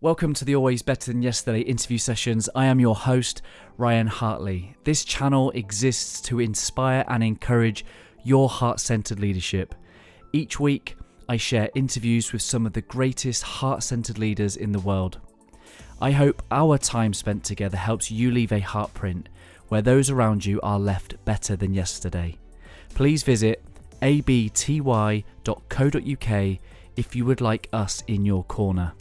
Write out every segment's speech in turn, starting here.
Welcome to the Always Better Than Yesterday interview sessions. I am your host, Ryan Hartley. This channel exists to inspire and encourage your heart-centered leadership. Each week, I share interviews with some of the greatest heart-centered leaders in the world. I hope our time spent together helps you leave a heartprint where those around you are left better than yesterday. Please visit abty.co.uk if you would like us in your corner.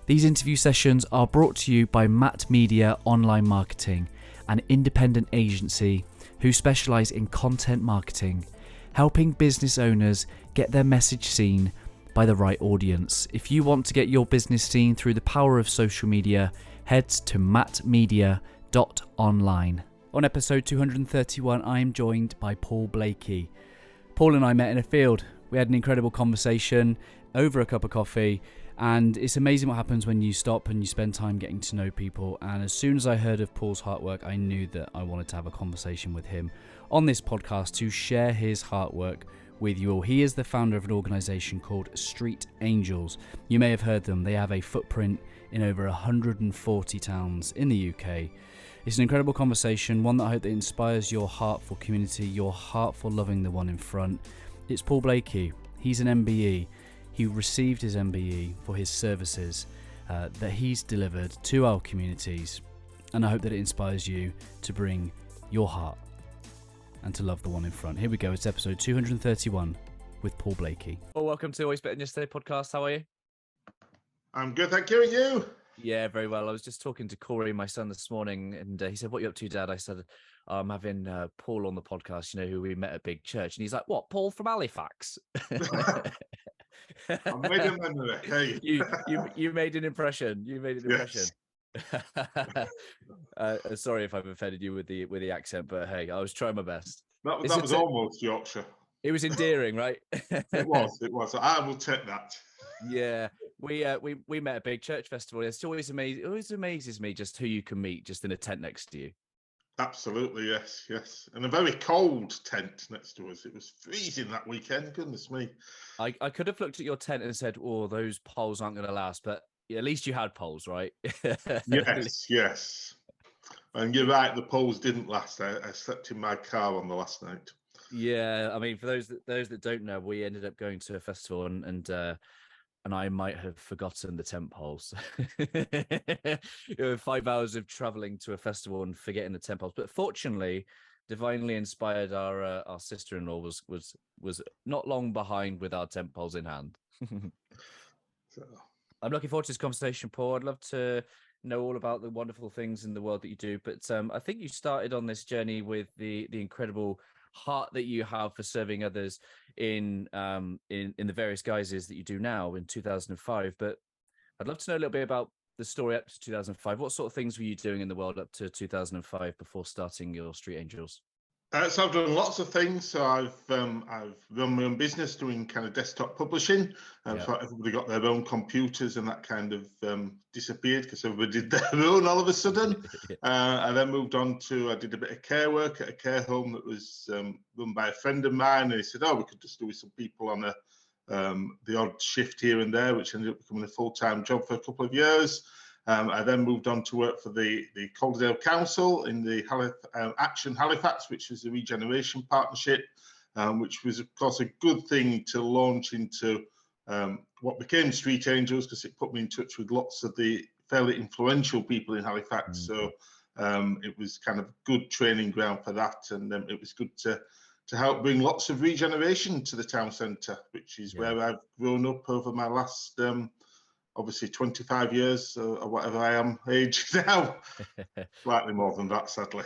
These interview sessions are brought to you by Matt Media Online Marketing, an independent agency who specialise in content marketing, helping business owners get their message seen by the right audience. If you want to get your business seen through the power of social media, head to mattmedia.online. On episode 231, I am joined by Paul Blakey. Paul and I met in a field. We had an incredible conversation over a cup of coffee. And it's amazing what happens when you stop and you spend time getting to know people. And as soon as I heard of Paul's heart work, I knew that I wanted to have a conversation with him on this podcast to share his heart work with you all. He is the founder of an organisation called ROC Angels. You may have heard them. They have a footprint in over 140 towns in the UK. It's an incredible conversation, one that I hope that inspires your heart for community, your heart for loving the one in front. It's Paul Blakey. He's an MBE. He received his MBE for his services that he's delivered to our communities, and I hope that it inspires you to bring your heart and to love the one in front. Here we go. It's episode 231 with Paul Blakey. Well, welcome to Always Better Than Yesterday podcast. How are you? I'm good, thank you. And you? Yeah, very well. I was just talking to Corey, my son, this morning, and he said, "What are you up to, Dad?" I said, "I'm having Paul on the podcast, who we met at Big Church." And he's like, "What, Paul from Halifax?" I made a memory. Hey. You made an impression. You made an impression. Yes. Sorry if I've offended you with the accent, but hey, I was trying my best. That was almost Yorkshire. It was endearing, right? It was. I will take that. Yeah, we met at Big Church Festival. It's always amazing. It always amazes me just who you can meet just in a tent next to you. Absolutely, yes. And a very cold tent next to us. It was freezing that weekend. Goodness me. I could have looked at your tent and said, "Oh, those poles aren't going to last," but at least you had poles, right? Yes. And you're right, the poles didn't last. I slept in my car on the last night. Yeah, I mean, for those that don't know, we ended up going to a festival and I might have forgotten the tent poles. 5 hours of traveling to a festival and forgetting the tent poles. But fortunately, divinely inspired, our sister-in-law was not long behind with our tent poles in hand. So. I'm looking forward to this conversation, Paul. I'd love to know all about the wonderful things in the world that you do. But I think you started on this journey with the incredible heart that you have for serving others in the various guises that you do now in 2005. But I'd love to know a little bit about the story up to 2005. What sort of things were you doing in the world up to 2005 before starting your ROC Angels? So I've done lots of things. So I've run my own business doing kind of desktop publishing. So everybody got their own computers, and that kind of disappeared because everybody did their own all of a sudden. I then moved on to, I did a bit of care work at a care home that was run by a friend of mine. And he said, "Oh, we could just do with some people on the odd shift here and there," which ended up becoming a full-time job for a couple of years. I then moved on to work for the Calderdale Council in the Action Halifax, which was a regeneration partnership, which was, of course, a good thing to launch into what became ROC Angels, because it put me in touch with lots of the fairly influential people in Halifax. So it was kind of a good training ground for that, and it was good to help bring lots of regeneration to the town centre, which is where I've grown up over my last obviously 25 years or whatever I am age now. Slightly more than that, sadly.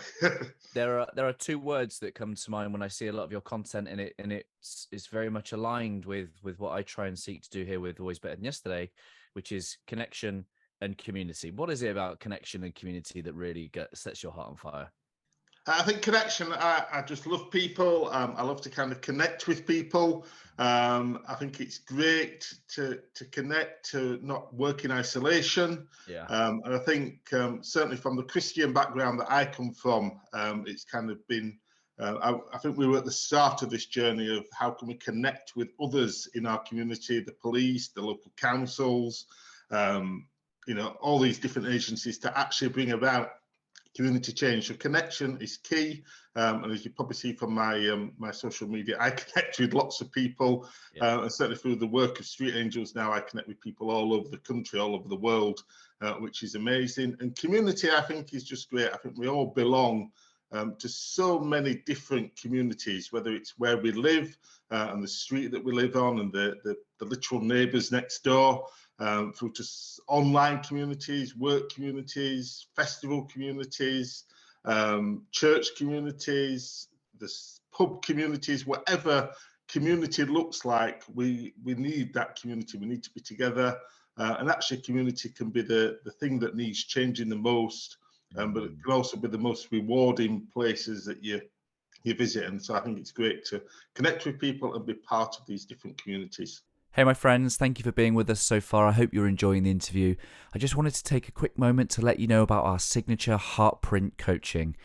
There are two words that come to mind when I see a lot of your content in it, and it's very much aligned with what I try and seek to do here with Always Better Than Yesterday, which is connection and community. What is it about connection and community that really sets your heart on fire? I think connection, I just love people. I love to kind of connect with people. I think it's great to connect, to not work in isolation. And I think certainly from the Christian background that I come from, it's kind of been, I think we were at the start of this journey of how can we connect with others in our community, the police, the local councils, all these different agencies to actually bring about community change. So connection is key, and as you probably see from my social media, I connect with lots of people, and certainly through the work of Street Angels now, I connect with people all over the country, all over the world, which is amazing. And community, I think, is just great. I think we all belong to so many different communities, whether it's where we live and the street that we live on and the literal neighbours next door, through to online communities, work communities, festival communities, church communities, the pub communities, whatever community looks like, we need that community. We need to be together, and actually community can be the thing that needs changing the most, but it can also be the most rewarding places that you visit. And so I think it's great to connect with people and be part of these different communities. Hey, my friends, thank you for being with us so far. I hope you're enjoying the interview. I just wanted to take a quick moment to let you know about our signature Heartprint coaching.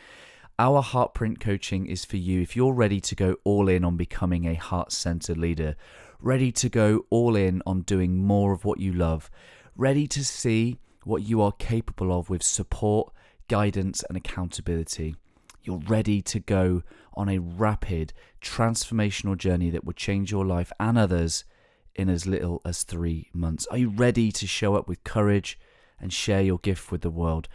Our Heartprint coaching is for you if you're ready to go all in on becoming a heart-centered leader, ready to go all in on doing more of what you love, ready to see what you are capable of with support, guidance, and accountability. You're ready to go on a rapid, transformational journey that will change your life and others in as little as 3 months. Are you ready to show up with courage and share your gift with the world?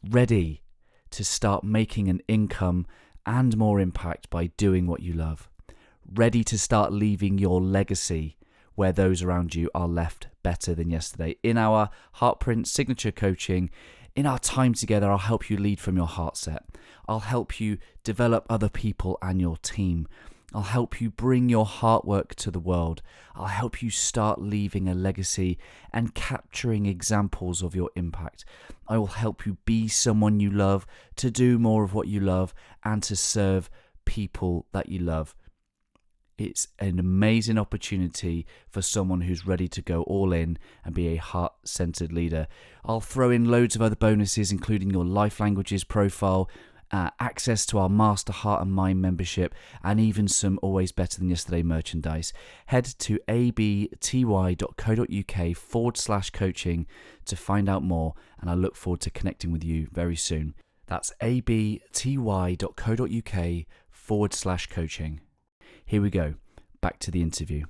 Ready to start making an income and more impact by doing what you love? Ready to start leaving your legacy where those around you are left better than yesterday? In our Heartprint signature coaching, in our time together, I'll help you lead from your heart set. I'll help you develop other people and your team. I'll help you bring your heart work to the world. I'll help you start leaving a legacy and capturing examples of your impact. I will help you be someone you love, to do more of what you love, and to serve people that you love. It's an amazing opportunity for someone who's ready to go all in and be a heart-centered leader. I'll throw in loads of other bonuses, including your life languages profile, access to our Master Heart and Mind membership, and even some Always Better Than Yesterday merchandise. Head to abty.co.uk/coaching to find out more, and I look forward to connecting with you very soon. That's abty.co.uk/coaching. Here we go. Back to the interview.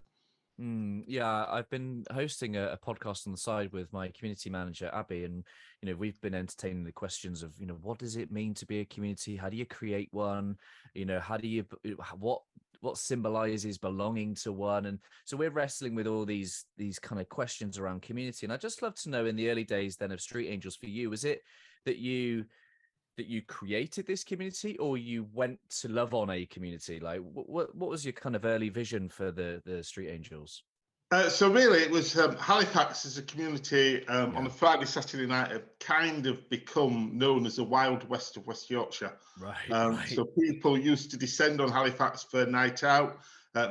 Yeah, I've been hosting a podcast on the side with my community manager, Abby, and we've been entertaining the questions of what does it mean to be a community? How do you create one? How do you what symbolizes belonging to one? And so we're wrestling with all these kind of questions around community. And I'd just love to know, in the early days then of Street Angels, for you, was it that you created this community, or you went to love on a community? Like, what was your kind of early vision for the Street Angels? So really, it was Halifax as a community on a Friday, Saturday night had kind of become known as the Wild West of West Yorkshire. Right. So people used to descend on Halifax for a night out,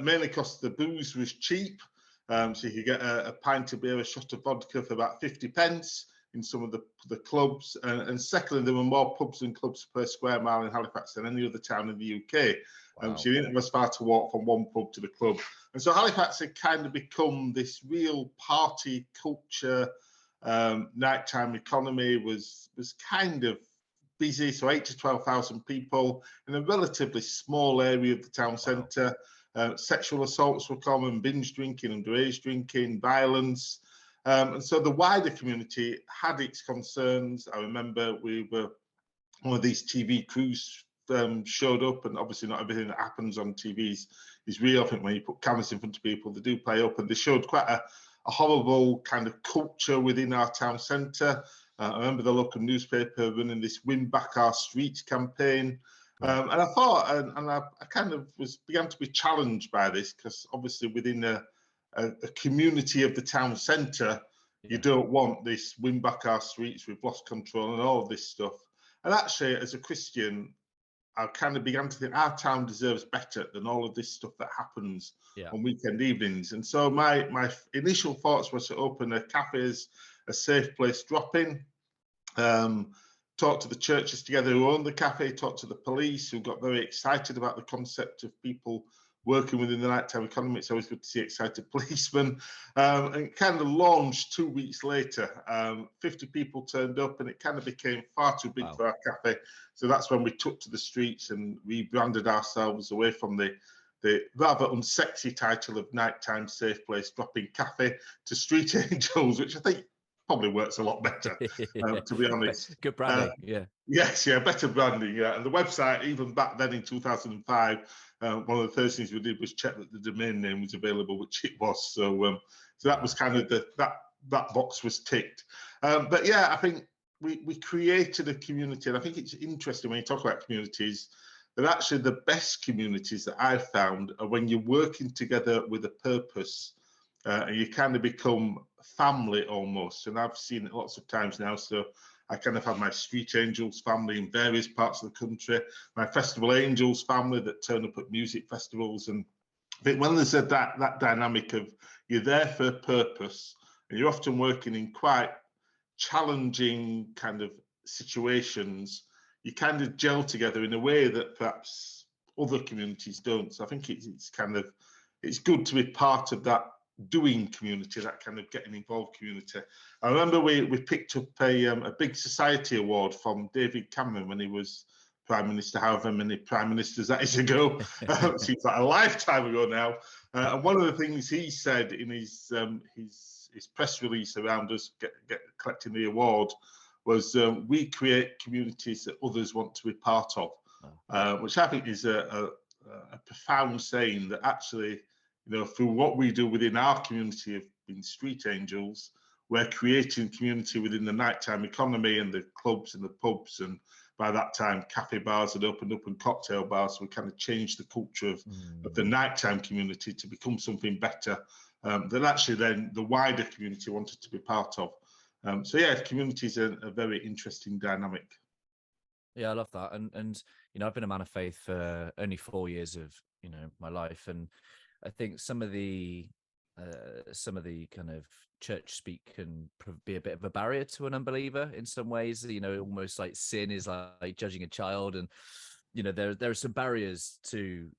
mainly because the booze was cheap. So you could get a pint of beer, a shot of vodka for about 50 pence in some of the clubs. And secondly, there were more pubs and clubs per square mile in Halifax than any other town in the UK. Wow. So you didn't have as far to walk from one pub to the club. And so Halifax had kind of become this real party culture, nighttime economy was kind of busy. So 8,000 to 12,000 people in a relatively small area of the town centre. Sexual assaults were common, binge drinking, underage drinking, violence. And so the wider community had its concerns. I remember we were one of these TV crews showed up, and obviously not everything that happens on TV is real. I think when you put cameras in front of people, they do play up, and they showed quite a horrible kind of culture within our town centre. I remember the local newspaper running this Win Back Our Street campaign. And I thought, and I kind of began to be challenged by this, because obviously within a community of the town centre, you don't want this Win Back Our Streets, we've lost control and all of this stuff. And actually, as a Christian, I kind of began to think our town deserves better than all of this stuff that happens on weekend evenings. And so my initial thoughts were to open a cafe as a safe place drop-in, talk to the churches together who own the cafe, talk to the police, who got very excited about the concept of people working within the nighttime economy. It's always good to see excited policemen. And it kind of launched 2 weeks later. 50 people turned up, and it kind of became far too big for our cafe. So that's when we took to the streets and rebranded ourselves away from the rather unsexy title of Nighttime Safe Place Dropping Cafe to Street Angels, which I think probably works a lot better, to be honest. Good branding, yeah. Yes, better branding, yeah. And the website, even back then in 2005, one of the first things we did was check that the domain name was available, which it was. So that was kind of that box was ticked. But yeah, I think we created a community, and I think it's interesting when you talk about communities, that actually the best communities that I've found are when you're working together with a purpose, and you kind of become family almost. And I've seen it lots of times now. So I kind of have my Street Angels family in various parts of the country, my Festival Angels family that turn up at music festivals. And I think when there's that dynamic of you're there for a purpose, and you're often working in quite challenging kind of situations, you kind of gel together in a way that perhaps other communities don't. So I think it's good to be part of that doing community, that kind of getting involved community. I remember we picked up a big society award from David Cameron when he was Prime Minister, however many Prime Ministers that is ago. Seems like a lifetime ago now. And one of the things he said in his press release around us collecting the award was, we create communities that others want to be part of, which I think is a profound saying, that actually, through what we do within our community of being Street Angels, we're creating community within the nighttime economy and the clubs and the pubs. And by that time, cafe bars had opened up and cocktail bars. So we kind of changed the culture of the nighttime community to become something better, that actually then the wider community wanted to be part of. So yeah, communities are a very interesting dynamic. Yeah, I love that. And I've been a man of faith for only 4 years of my life, and I think some of the kind of church speak can be a bit of a barrier to an unbeliever in some ways. Almost like sin is like judging a child, and there are some barriers to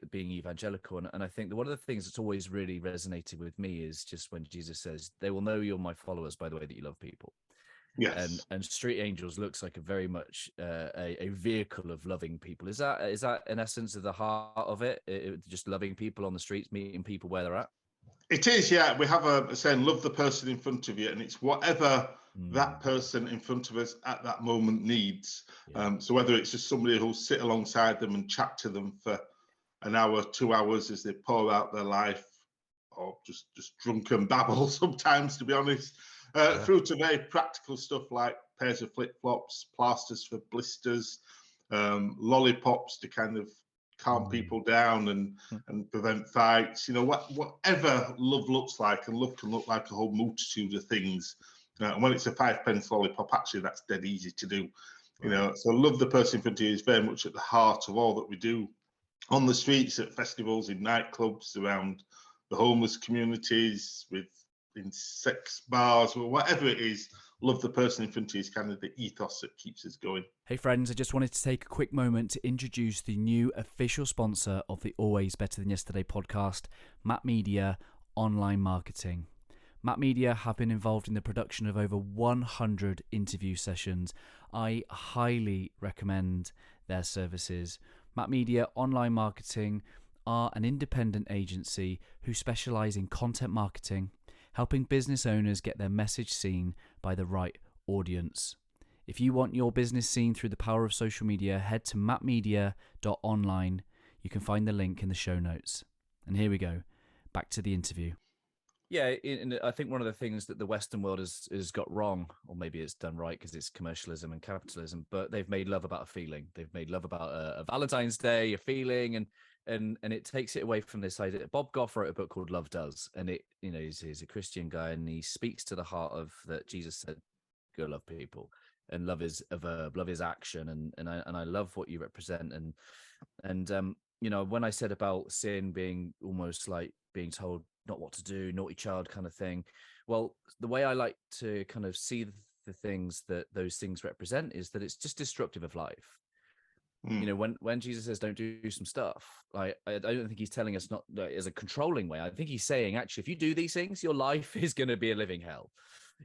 being evangelical. And I think that one of the things that's always really resonated with me is just when Jesus says, "They will know you're my followers by the way that you love people." Yes. And Street Angels looks like a very much a vehicle of loving people. Is that in essence of the heart of it? Just loving people on the streets, meeting people where they're at? It is, yeah. We have a saying, love the person in front of you, and it's whatever that person in front of us at that moment needs. So whether it's just somebody who'll sit alongside them and chat to them for an hour, 2 hours as they pour out their life, or just drunken babble sometimes, to be honest, through to very practical stuff like pairs of flip-flops, plasters for blisters, lollipops to kind of calm people down and prevent fights. Whatever love looks like, and love can look like a whole multitude of things. And when it's a 5 pence lollipop, actually that's dead easy to do. So love the person in front of you is very much at the heart of all that we do on the streets, at festivals, in nightclubs, around the homeless communities, in sex bars, or whatever it is. Love the person in front of you is kind of the ethos that keeps us going. Hey friends, I just wanted to take a quick moment to introduce the new official sponsor of the Always Better Than Yesterday podcast, Matt Media Online Marketing. Matt Media have been involved in the production of over 100 interview sessions. I highly recommend their services. Matt Media Online Marketing are an independent agency who specialise in content marketing, helping business owners get their message seen by the right audience. If you want your business seen through the power of social media, head to mattmedia.online. You can find the link in the show notes. And here we go. Back to the interview. Yeah, I think one of the things that the Western world has got wrong, or maybe it's done right because it's commercialism and capitalism, but they've made love about a feeling. They've made love about a Valentine's Day, a feeling, and it takes it away from this idea. Bob Goff wrote a book called Love Does, and he's a Christian guy, and he speaks to the heart of that Jesus said, go love people. And love is a verb, love is action, and I love what you represent. And when I said about sin being almost like being told not what to do, naughty child kind of thing, well, the way I like to kind of see the things that those things represent is that it's just destructive of life. You know, when Jesus says don't do some stuff, like I don't think he's telling us not as a controlling way. I think he's saying, actually, if you do these things, your life is going to be a living hell.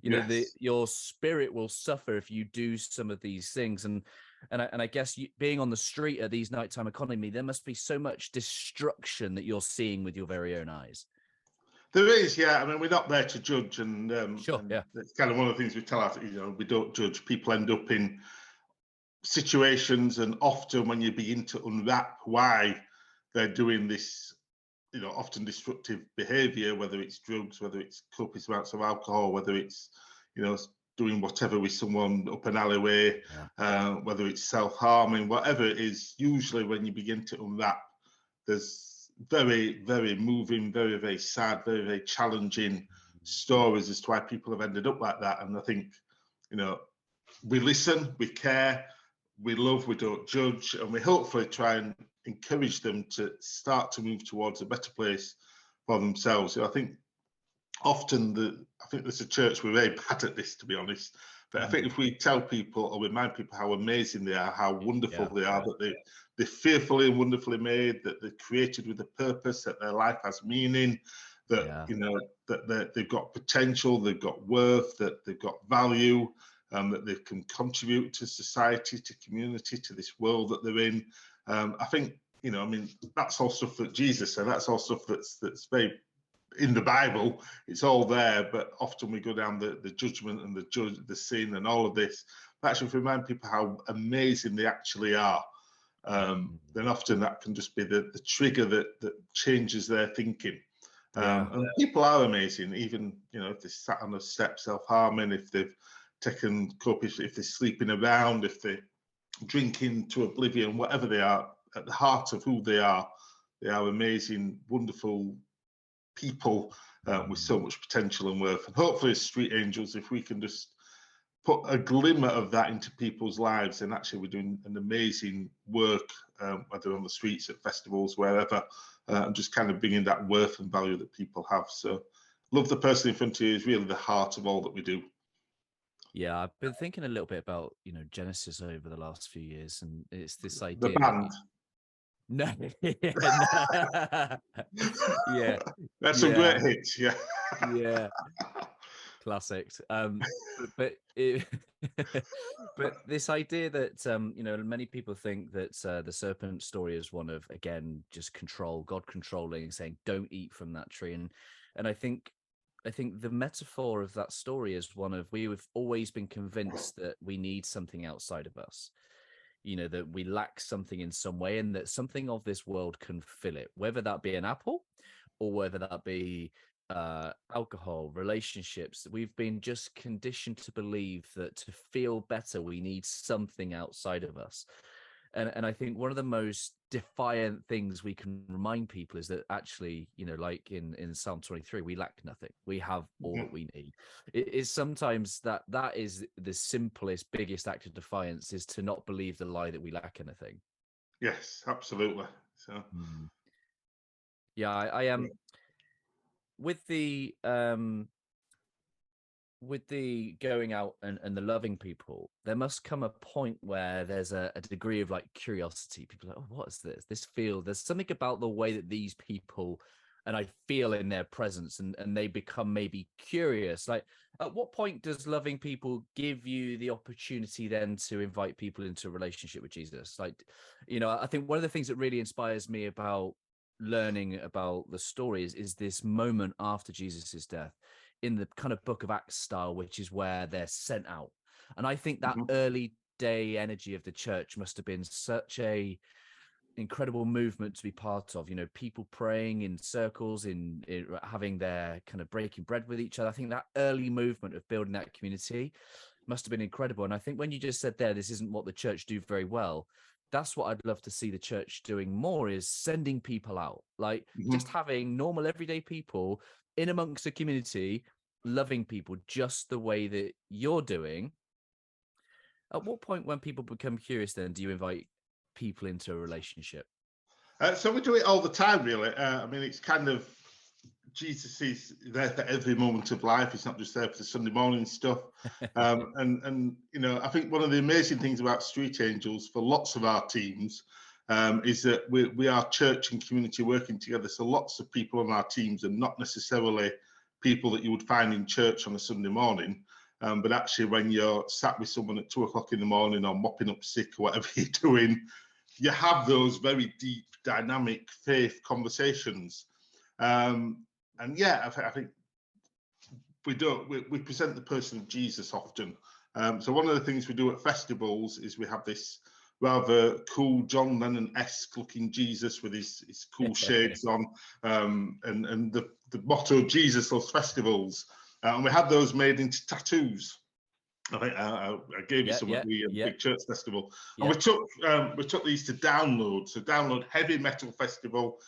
You know, Yes. your spirit will suffer if you do some of these things. And I guess being on the street at these nighttime economy, there must be so much destruction that you're seeing with your very own eyes. There is, yeah. I mean, we're not there to judge, and Sure, yeah. it's kind of one of the things we tell us. You know, we don't judge. People end up in situations, and often when you begin to unwrap why they're doing this, you know, often destructive behaviour, whether it's drugs, whether it's copious amounts of alcohol, whether it's, you know, doing whatever with someone up an alleyway, whether it's self-harming, whatever it is, usually when you begin to unwrap, there's very, very moving, very, very sad, very, very challenging stories as to why people have ended up like that. And I think, you know, we listen, we care, we love, we don't judge, and we hopefully try and encourage them to start to move towards a better place for themselves. I think often I think there's a church, we're very bad at this, to be honest, but I think if we tell people or remind people how amazing they are, how wonderful they are, that they're fearfully and wonderfully made, that they're created with a purpose, that their life has meaning, that you know, that they've got potential, they've got worth, that they've got value, that they can contribute to society, to community, to this world that they're in. I think, you know, I mean, that's all stuff that Jesus said. That's all stuff that's very in the Bible. It's all there, but often we go down the judgment and the sin and all of this. But actually, if we remind people how amazing they actually are, then often that can just be the trigger that changes their thinking. And people are amazing, even, you know, if they sat on a step self-harming, if they've taken copious, if they're sleeping around, if they're drinking to oblivion, whatever they are, at the heart of who they are amazing, wonderful people with so much potential and worth. And hopefully as street angels, if we can just put a glimmer of that into people's lives, then actually we're doing an amazing work, whether on the streets, at festivals, wherever, and just kind of bringing that worth and value that people have. So love the person in front of you is really the heart of all that we do. Yeah, I've been thinking a little bit about, you know, Genesis over the last few years, and it's this idea. The band. No, yeah, That's some great hits. Yeah, yeah, classics. But but this idea that you know, many people think that the serpent story is one of, again, just control, God controlling, saying don't eat from that tree, and I think the metaphor of that story is one of, we've always been convinced that we need something outside of us, you know, that we lack something in some way, and that something of this world can fill it, whether that be an apple or whether that be alcohol, relationships. We've been just conditioned to believe that to feel better, we need something outside of us. And I think one of the most defiant things we can remind people is that actually, you know, like in Psalm 23, we lack nothing. We have all that we need. It is sometimes that is the simplest, biggest act of defiance, is to not believe the lie that we lack anything. Yes, absolutely. So yeah, I am with the going out and the loving people, there must come a point where there's a degree of like curiosity. People are like, oh, what is this? There's something about the way that these people, and I feel in their presence, and they become maybe curious. Like, at what point does loving people give you the opportunity then to invite people into a relationship with Jesus? Like, you know, I think one of the things that really inspires me about learning about the stories is this moment after Jesus's death, in the kind of Book of Acts style, which is where they're sent out. And I think that early day energy of the church must have been such a incredible movement to be part of, you know, people praying in circles, in having their kind of breaking bread with each other. I think that early movement of building that community must have been incredible. And I think when you just said there, this isn't what the church do very well, that's what I'd love to see the church doing more, is sending people out, like just having normal everyday people in amongst the community, loving people just the way that you're doing. At what point, when people become curious, then do you invite people into a relationship? So we do it all the time, really. I mean, it's kind of Jesus is there for every moment of life. He's not just there for the Sunday morning stuff. And you know, I think one of the amazing things about Street Angels for lots of our teams is that we are church and community working together. So lots of people on our teams are not necessarily people that you would find in church on a Sunday morning. But actually, when you're sat with someone at 2 o'clock in the morning or mopping up sick or whatever you're doing, you have those very deep, dynamic faith conversations. And yeah, I think we present the person of Jesus often. So one of the things we do at festivals is we have this rather cool John Lennon-esque looking Jesus with his cool shades on, and the motto Jesus loves festivals, and we had those made into tattoos. I think I gave you some at the Big Church Festival, and we took these to Download. So Download Heavy Metal Festival,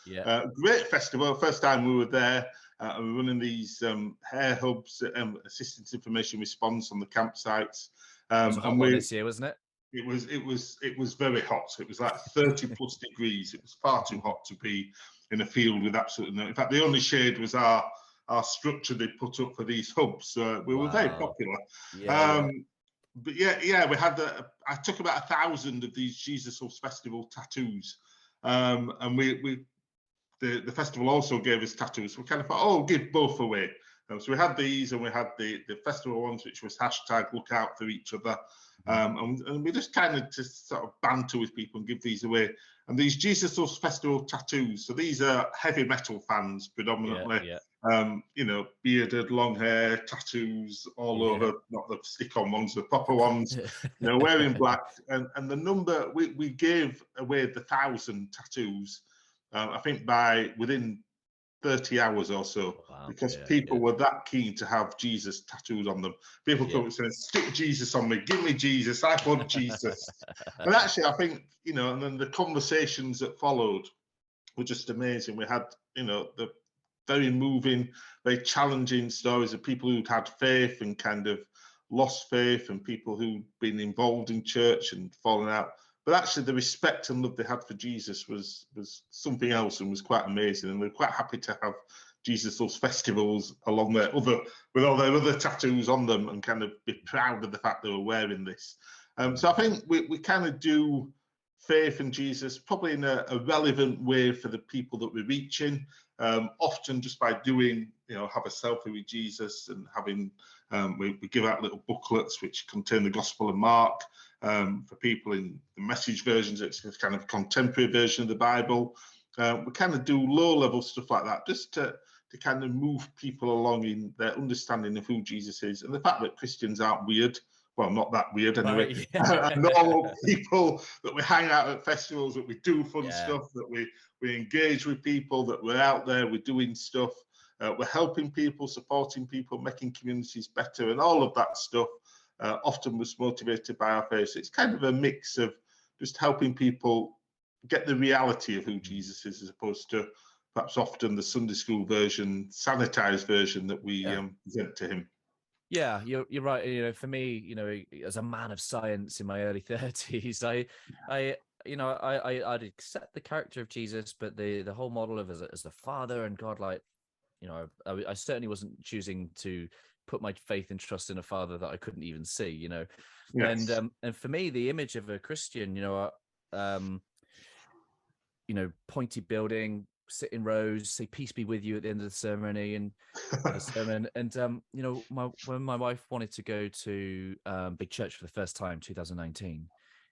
great festival. First time we were there, and we're running these hair hubs, assistance information response on the campsites. It was a hot one this year, wasn't it? It was very hot. It was like 30 plus degrees. It was far too hot to be in a field with absolutely no. In fact, the only shade was our structure they put up for these hubs. We were very popular. But we had I took about 1,000 of these Jesus Loves Festival tattoos, and the festival also gave us tattoos. We kind of thought, oh, give both away. So we had these, and we had the festival ones, which was hashtag look out for each other. And we just kind of just sort of banter with people and give these away. And these Jesus Loves Festival tattoos. So these are heavy metal fans predominantly. You know, bearded, long hair, tattoos all over, not the stick-on ones, the proper ones, you know, wearing black. And the number, we gave away the 1,000 tattoos, I think within 30 hours or so, because people were that keen to have Jesus tattooed on them. People come and say, stick Jesus on me, give me Jesus, I want Jesus. And actually, I think, you know, and then the conversations that followed were just amazing. We had, you know, the very moving, very challenging stories of people who'd had faith and kind of lost faith, and people who'd been involved in church and fallen out. But actually, the respect and love they had for Jesus was something else, and was quite amazing. And we're quite happy to have Jesus Loves Festivals along with all their other tattoos on them, and kind of be proud of the fact they were wearing this. So I think we kind of do faith and Jesus probably in a relevant way for the people that we're reaching. Often just by doing, you know, have a selfie with Jesus, and having we give out little booklets which contain the Gospel of Mark for people in the message versions. It's kind of a contemporary version of the Bible. We kind of do low-level stuff like that, just to kind of move people along in their understanding of who Jesus is, and the fact that Christians aren't weird. Well, not that weird anyway. Normal people, that we hang out at festivals, that we do fun stuff, that we engage with people, that we're out there, we're doing stuff, we're helping people, supporting people, making communities better, and all of that stuff often was motivated by our faith. So it's kind of a mix of just helping people get the reality of who Jesus is, as opposed to perhaps often the Sunday school version, sanitized version that we present to him. Yeah, you're right. You know, for me, you know, as a man of science in my early 30s, I'd accept the character of Jesus, but the whole model of as the Father and God, like, you know, I certainly wasn't choosing to put my faith and trust in a Father that I couldn't even see, you know. Yes. And for me, the image of a Christian, pointy building, sit in rows, say peace be with you at the end of the ceremony and the sermon. And when my wife wanted to go to Big Church for the first time, 2019,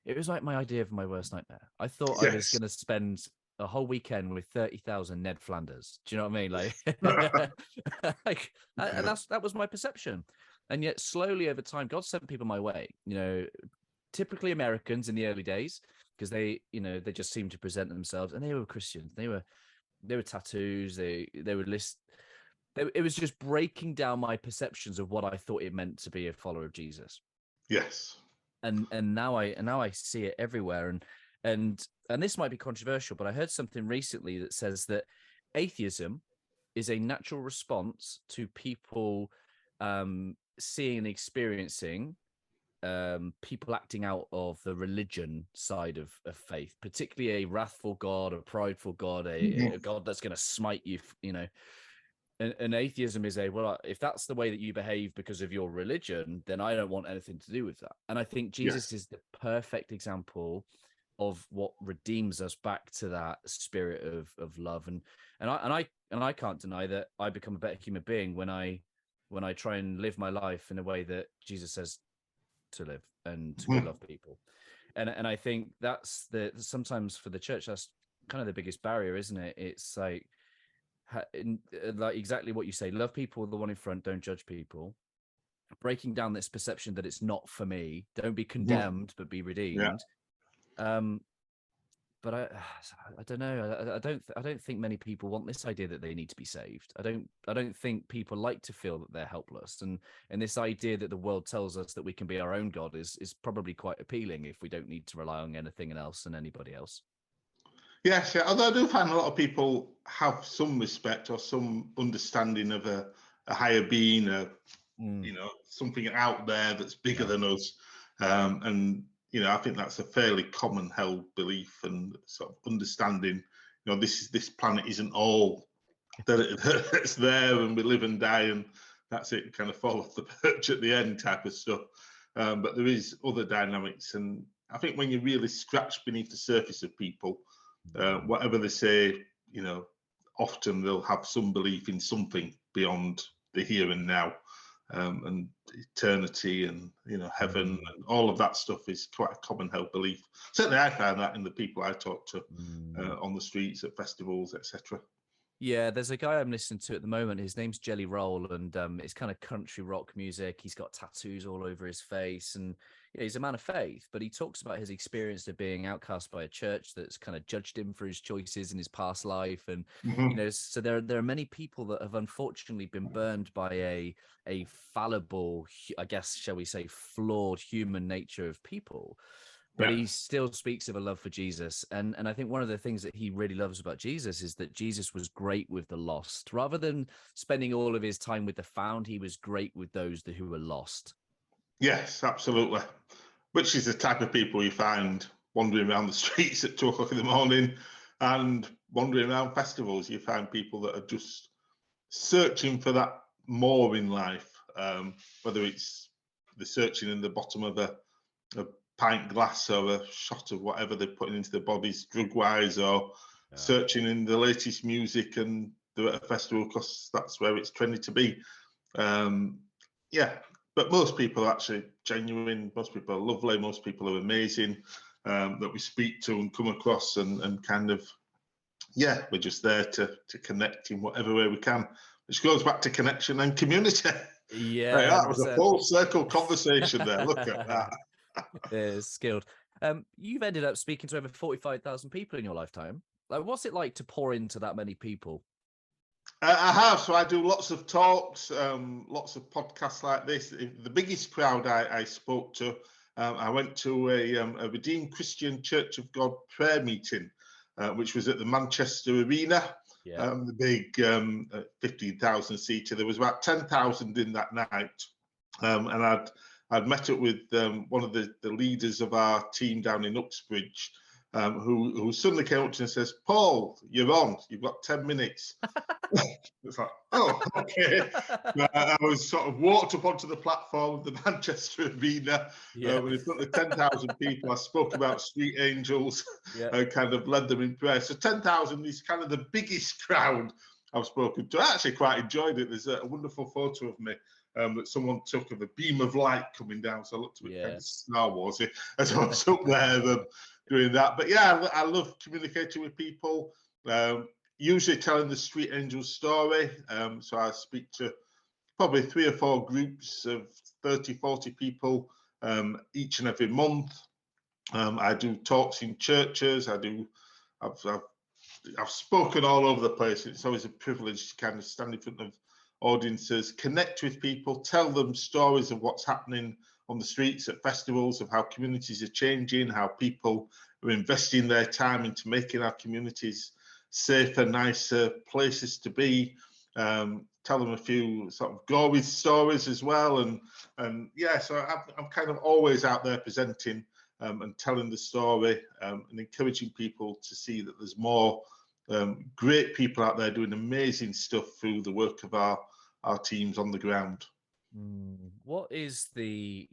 it was like my idea of my worst nightmare. I thought I was going to spend a whole weekend with 30,000 Ned Flanders. Do you know what I mean? Like, that was my perception. And yet slowly over time, God sent people my way, you know, typically Americans in the early days, because they just seemed to present themselves, and they were Christians. They were tattoos. They would list. It was just breaking down my perceptions of what I thought it meant to be a follower of Jesus. Yes. And now I see it everywhere. And this might be controversial, but I heard something recently that says that atheism is a natural response to people seeing and experiencing people acting out of the religion side of faith, particularly a wrathful God, a prideful God, a God that's going to smite you, you know. And atheism is well, if that's the way that you behave because of your religion, then I don't want anything to do with that. And I think Jesus is the perfect example of what redeems us back to that spirit of love. And I can't deny that I become a better human being when I try and live my life in a way that Jesus says to live and to go love people. And I think that's sometimes for the church, that's kind of the biggest barrier, isn't it? It's like exactly what you say, love people, the one in front, don't judge people, breaking down this perception that it's not for me, don't be condemned but be redeemed. But I don't know. I don't think many people want this idea that they need to be saved. I don't think people like to feel that they're helpless, and this idea that the world tells us that we can be our own God is probably quite appealing if we don't need to rely on anything else and anybody else. Yes, yeah. Although I do find a lot of people have some respect or some understanding of a higher being, you know, something out there that's bigger than us, and you know, I think that's a fairly common held belief and sort of understanding. You know, this planet isn't all that it's there, and we live and die, and that's it. Kind of fall off the perch at the end, type of stuff. But there is other dynamics, and I think when you really scratch beneath the surface of people, whatever they say, you know, often they'll have some belief in something beyond the here and now. And eternity and, you know, heaven and all of that stuff is quite a common held belief. Certainly I found that in the people I talk to on the streets, at festivals, etc. Yeah, there's a guy I'm listening to at the moment. His name's Jelly Roll, and it's kind of country rock music. He's got tattoos all over his face, and he's a man of faith. But he talks about his experience of being outcast by a church that's kind of judged him for his choices in his past life, and you know, so there are many people that have unfortunately been burned by a fallible, I guess, shall we say, flawed human nature of people. But he still speaks of a love for Jesus. And I think one of the things that he really loves about Jesus is that Jesus was great with the lost. Rather than spending all of his time with the found, he was great with those who were lost. Yes, absolutely. Which is the type of people you find wandering around the streets at 2 o'clock in the morning and wandering around festivals. You find people that are just searching for that more in life, whether it's the searching in the bottom of a pint glass or a shot of whatever they're putting into their bodies drug-wise, or searching in the latest music, and they're at a festival because that's where it's trendy to be. But most people are actually genuine, most people are lovely, most people are amazing, that we speak to and come across, and kind of, we're just there to connect in whatever way we can, which goes back to connection and community. Yeah, right, that was a full circle conversation there. Look at that. It's skilled. You've ended up speaking to over 45,000 people in your lifetime. Like, what's it like to pour into that many people? I have. So I do lots of talks, lots of podcasts like this. The biggest crowd I spoke to, I went to a Redeemed Christian Church of God prayer meeting, which was at the Manchester Arena, the big 15,000 seater. There was about 10,000 in that night, and I'd met up with one of the leaders of our team down in Uxbridge, who suddenly came up to me and says, "Paul, you're on. You've got 10 minutes." It's like, oh, okay. I was sort of walked up onto the platform of the Manchester Arena in front of 10,000 people. I spoke about Street Angels and kind of led them in prayer. So 10,000 is kind of the biggest crowd I've spoken to. I actually quite enjoyed it. There's a wonderful photo of me that someone took of a beam of light coming down. So I looked a bit kind of Star Warsy as I was up there doing that. But yeah, I love communicating with people, usually telling the Street Angels story. So I speak to probably 3 or 4 groups of 30, 40 people each and every month. I do talks in churches. I've spoken all over the place. It's always a privilege to kind of stand in front of audiences, connect with people, tell them stories of what's happening on the streets at festivals, of how communities are changing, how people are investing their time into making our communities safer, nicer places to be. Tell them a few sort of gory stories as well, and so I'm kind of always out there presenting and telling the story, and encouraging people to see that there's more Great people out there doing amazing stuff through the work of our teams on the ground. What is the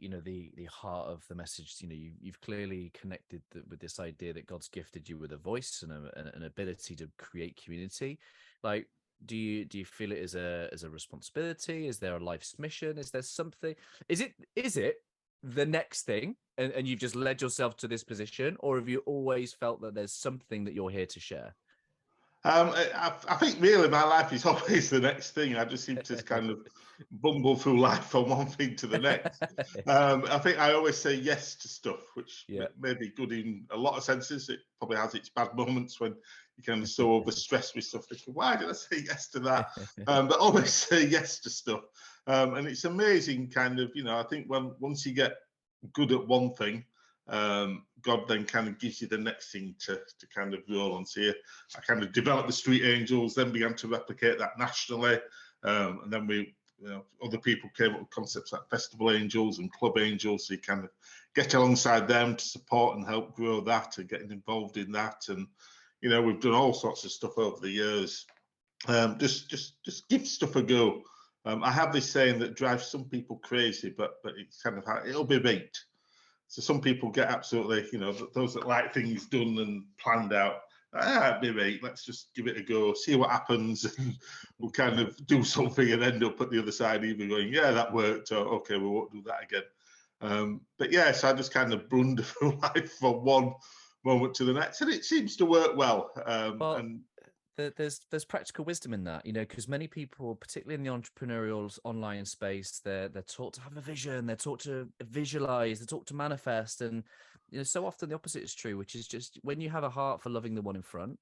heart of the message? You've clearly connected with this idea that God's gifted you with a voice and an ability to create community. Like, do you feel it as a responsibility? Is there a life's mission? Is there something? Is it the next thing, and you've just led yourself to this position, or have you always felt that there's something that you're here to share? I think really my life is always the next thing. I just seem to kind of bumble through life from one thing to the next. I think I always say yes to stuff, which may be good in a lot of senses. It probably has its bad moments when you kind of so overstressed with stuff. Thinking, why did I say yes to that? But always say yes to stuff. And it's amazing, kind of, I think once you get good at one thing, God then kind of gives you the next thing to kind of roll on. So I kind of developed the Street Angels, then began to replicate that nationally, and then other people came up with concepts like Festival Angels and Club Angels. So you kind of get alongside them to support and help grow that and getting involved in that. And we've done all sorts of stuff over the years. Just give stuff a go. I have this saying that drives some people crazy, but it's kind of it'll be right. So some people get absolutely, those that like things done and planned out. Be right, let's just give it a go, see what happens, and we'll kind of do something and end up at the other side either going, yeah, that worked, or okay, we won't do that again. But yeah, so I just kind of blunder through life from one moment to the next, and it seems to work well. And there's practical wisdom in that, because many people, particularly in the entrepreneurial online space, they're taught to have a vision, they're taught to visualize, they're taught to manifest, and so often the opposite is true, which is just when you have a heart for loving the one in front.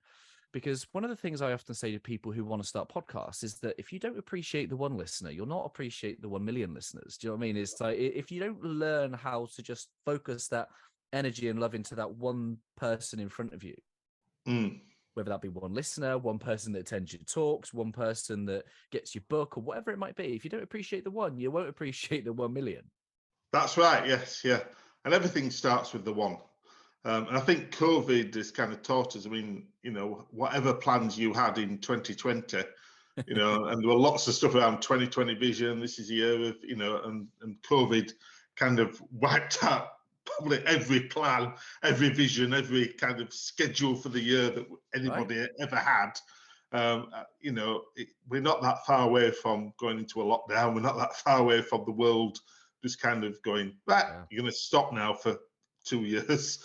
Because one of the things I often say to people who want to start podcasts is that if you don't appreciate the one listener, you'll not appreciate the 1 million listeners. Do you know what I mean? It's like, if you don't learn how to just focus that energy and love into that one person in front of you, whether that be one listener, one person that attends your talks, one person that gets your book, or whatever it might be, if you don't appreciate the one, you won't appreciate the 1 million. That's right. Yes. Yeah. And everything starts with the one. And I think COVID has kind of taught us, whatever plans you had in 2020, and there were lots of stuff around 2020 vision. This is a year of, and COVID kind of wiped out probably every plan, every vision, every kind of schedule for the year that anybody ever had. We're not that far away from going into a lockdown. We're not that far away from the world just kind of going, you're going to stop now for 2 years.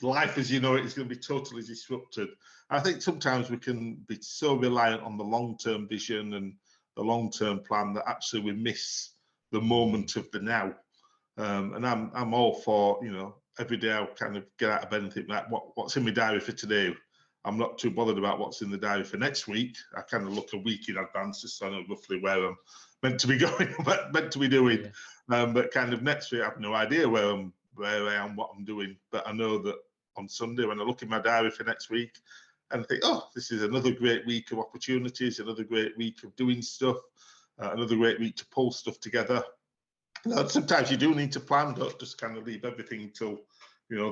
Life as you know it is going to be totally disrupted. I think sometimes we can be so reliant on the long-term vision and the long-term plan that actually we miss the moment of the now. And I'm all for, every day I'll kind of get out of bed and think, what's in my diary for today? I'm not too bothered about what's in the diary for next week. I kind of look a week in advance just so I know roughly where I'm meant to be going, meant to be doing. But kind of next week, I have no idea where I am, what I'm doing. But I know that on Sunday, when I look in my diary for next week, and I think, this is another great week of opportunities, another great week of doing stuff, another great week to pull stuff together. Sometimes you do need to plan, don't just kind of leave everything till,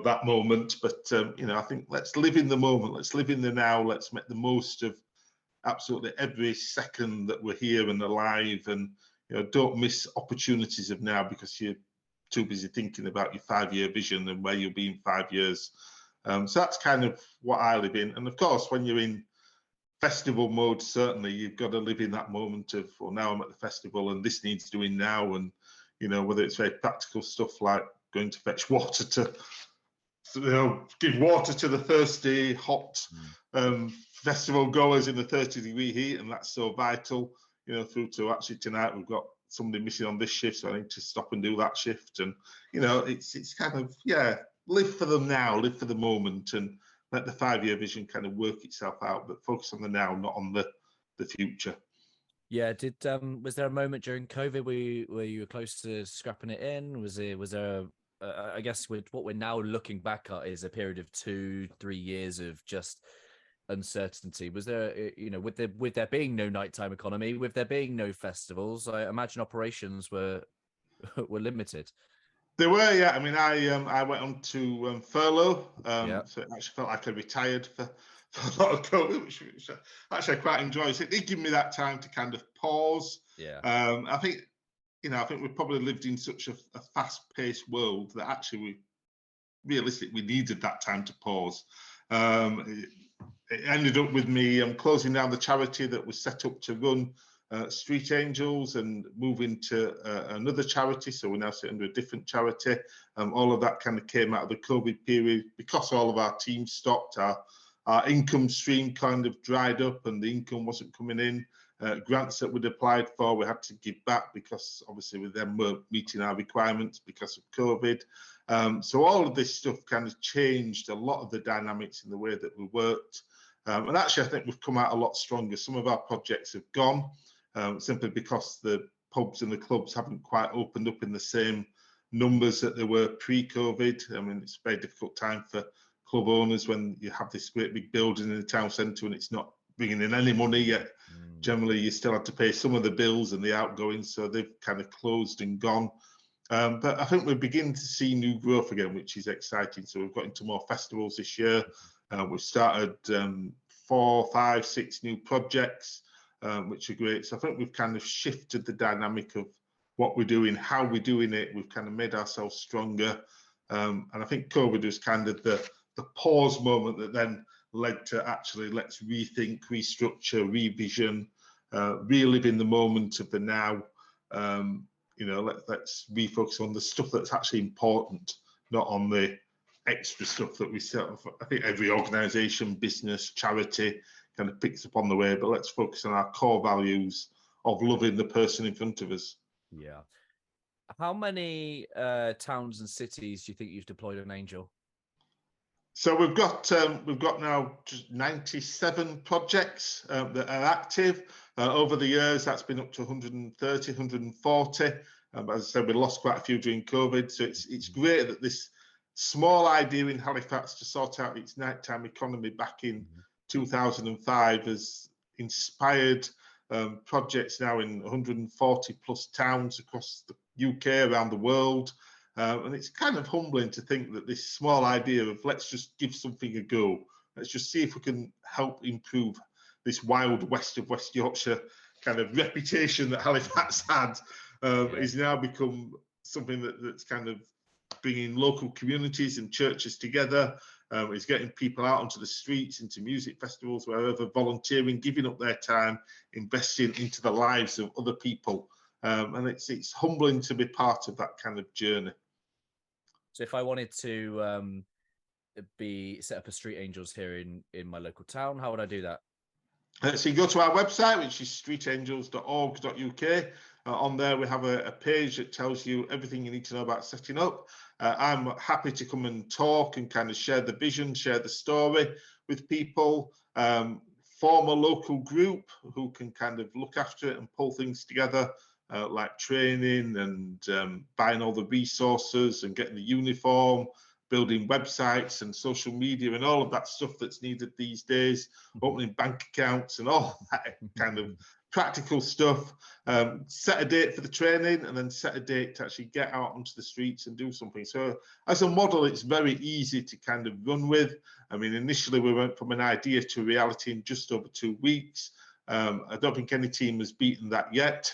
that moment. But, I think let's live in the moment. Let's live in the now. Let's make the most of absolutely every second that we're here and alive. And, don't miss opportunities of now because you're too busy thinking about your 5-year vision and where you'll be in 5 years. So that's kind of what I live in. And of course, when you're in festival mode, certainly you've got to live in that moment of, now I'm at the festival and this needs doing now. And, whether it's very practical stuff like going to fetch water to, give water to the thirsty, hot festival goers in the 30-degree heat. And that's so vital, through to actually tonight we've got somebody missing on this shift, so I need to stop and do that shift. And, it's kind of, live for them now, live for the moment, and let the 5-year vision kind of work itself out, but focus on the now, not on the future. Yeah. Was there a moment during COVID where you were close to scrapping it in? Was there I guess with what we're now looking back at is a period of 2-3 years of just uncertainty. Was there, with there being no nighttime economy, with there being no festivals, I imagine operations were limited. They were, yeah. I mean, I went on to furlough, so it actually felt like I retired for for a lot of COVID, which actually I quite enjoy. So it did give me that time to kind of pause. Yeah. I think, I think we've probably lived in such a fast-paced world that actually we needed that time to pause. It ended up with me closing down the charity that was set up to run Street Angels and moving to another charity. So we're now sitting under a different charity. All of that kind of came out of the COVID period because all of our teams stopped. Our income stream kind of dried up and the income wasn't coming in. Grants that we'd applied for, we had to give back because obviously we then weren't meeting our requirements because of COVID. So all of this stuff kind of changed a lot of the dynamics in the way that we worked. And actually, I think we've come out a lot stronger. Some of our projects have gone simply because the pubs and the clubs haven't quite opened up in the same numbers that they were pre-COVID. I mean, it's a very difficult time for club owners when you have this great big building in the town centre and it's not bringing in any money yet. Generally, you still have to pay some of the bills and the outgoings, so they've kind of closed and gone. But I think we're beginning to see new growth again, which is exciting. So we've got into more festivals this year. We've started 4, 5, 6 new projects, which are great. So I think we've kind of shifted the dynamic of what we're doing, how we're doing it. We've kind of made ourselves stronger. And I think COVID was kind of the pause moment that then led to actually let's rethink, restructure, revision, relive in the moment of the now. Let's refocus on the stuff that's actually important, not on the extra stuff that we set up. I think every organisation, business, charity kind of picks up on the way, but let's focus on our core values of loving the person in front of us. Yeah. How many towns and cities do you think you've deployed an angel? So we've got now just 97 projects that are active. Over the years, that's been up to 130, 140. As I said, we lost quite a few during COVID. So it's great that this small idea in Halifax to sort out its nighttime economy back in 2005 has inspired projects now in 140 plus towns across the UK, around the world. And it's kind of humbling to think that this small idea of let's just give something a go. Let's just see if we can help improve this wild west of West Yorkshire kind of reputation that Halifax had is now become something that's kind of bringing local communities and churches together. It's getting people out onto the streets, into music festivals, wherever, volunteering, giving up their time, investing into the lives of other people. And it's humbling to be part of that kind of journey. So if I wanted to set up a Street Angels here in my local town, how would I do that? So you go to our website, which is streetangels.org.uk. On there, we have a page that tells you everything you need to know about setting up. I'm happy to come and talk and kind of share the vision, share the story with people. Form a local group who can kind of look after it and pull things together, like training and buying all the resources and getting the uniform, building websites and social media and all of that stuff that's needed these days, opening bank accounts and all that kind of practical stuff. Set a date for the training and then set a date to actually get out onto the streets and do something. So as a model, it's very easy to kind of run with. I mean, initially we went from an idea to reality in just over 2 weeks. I don't think any team has beaten that yet.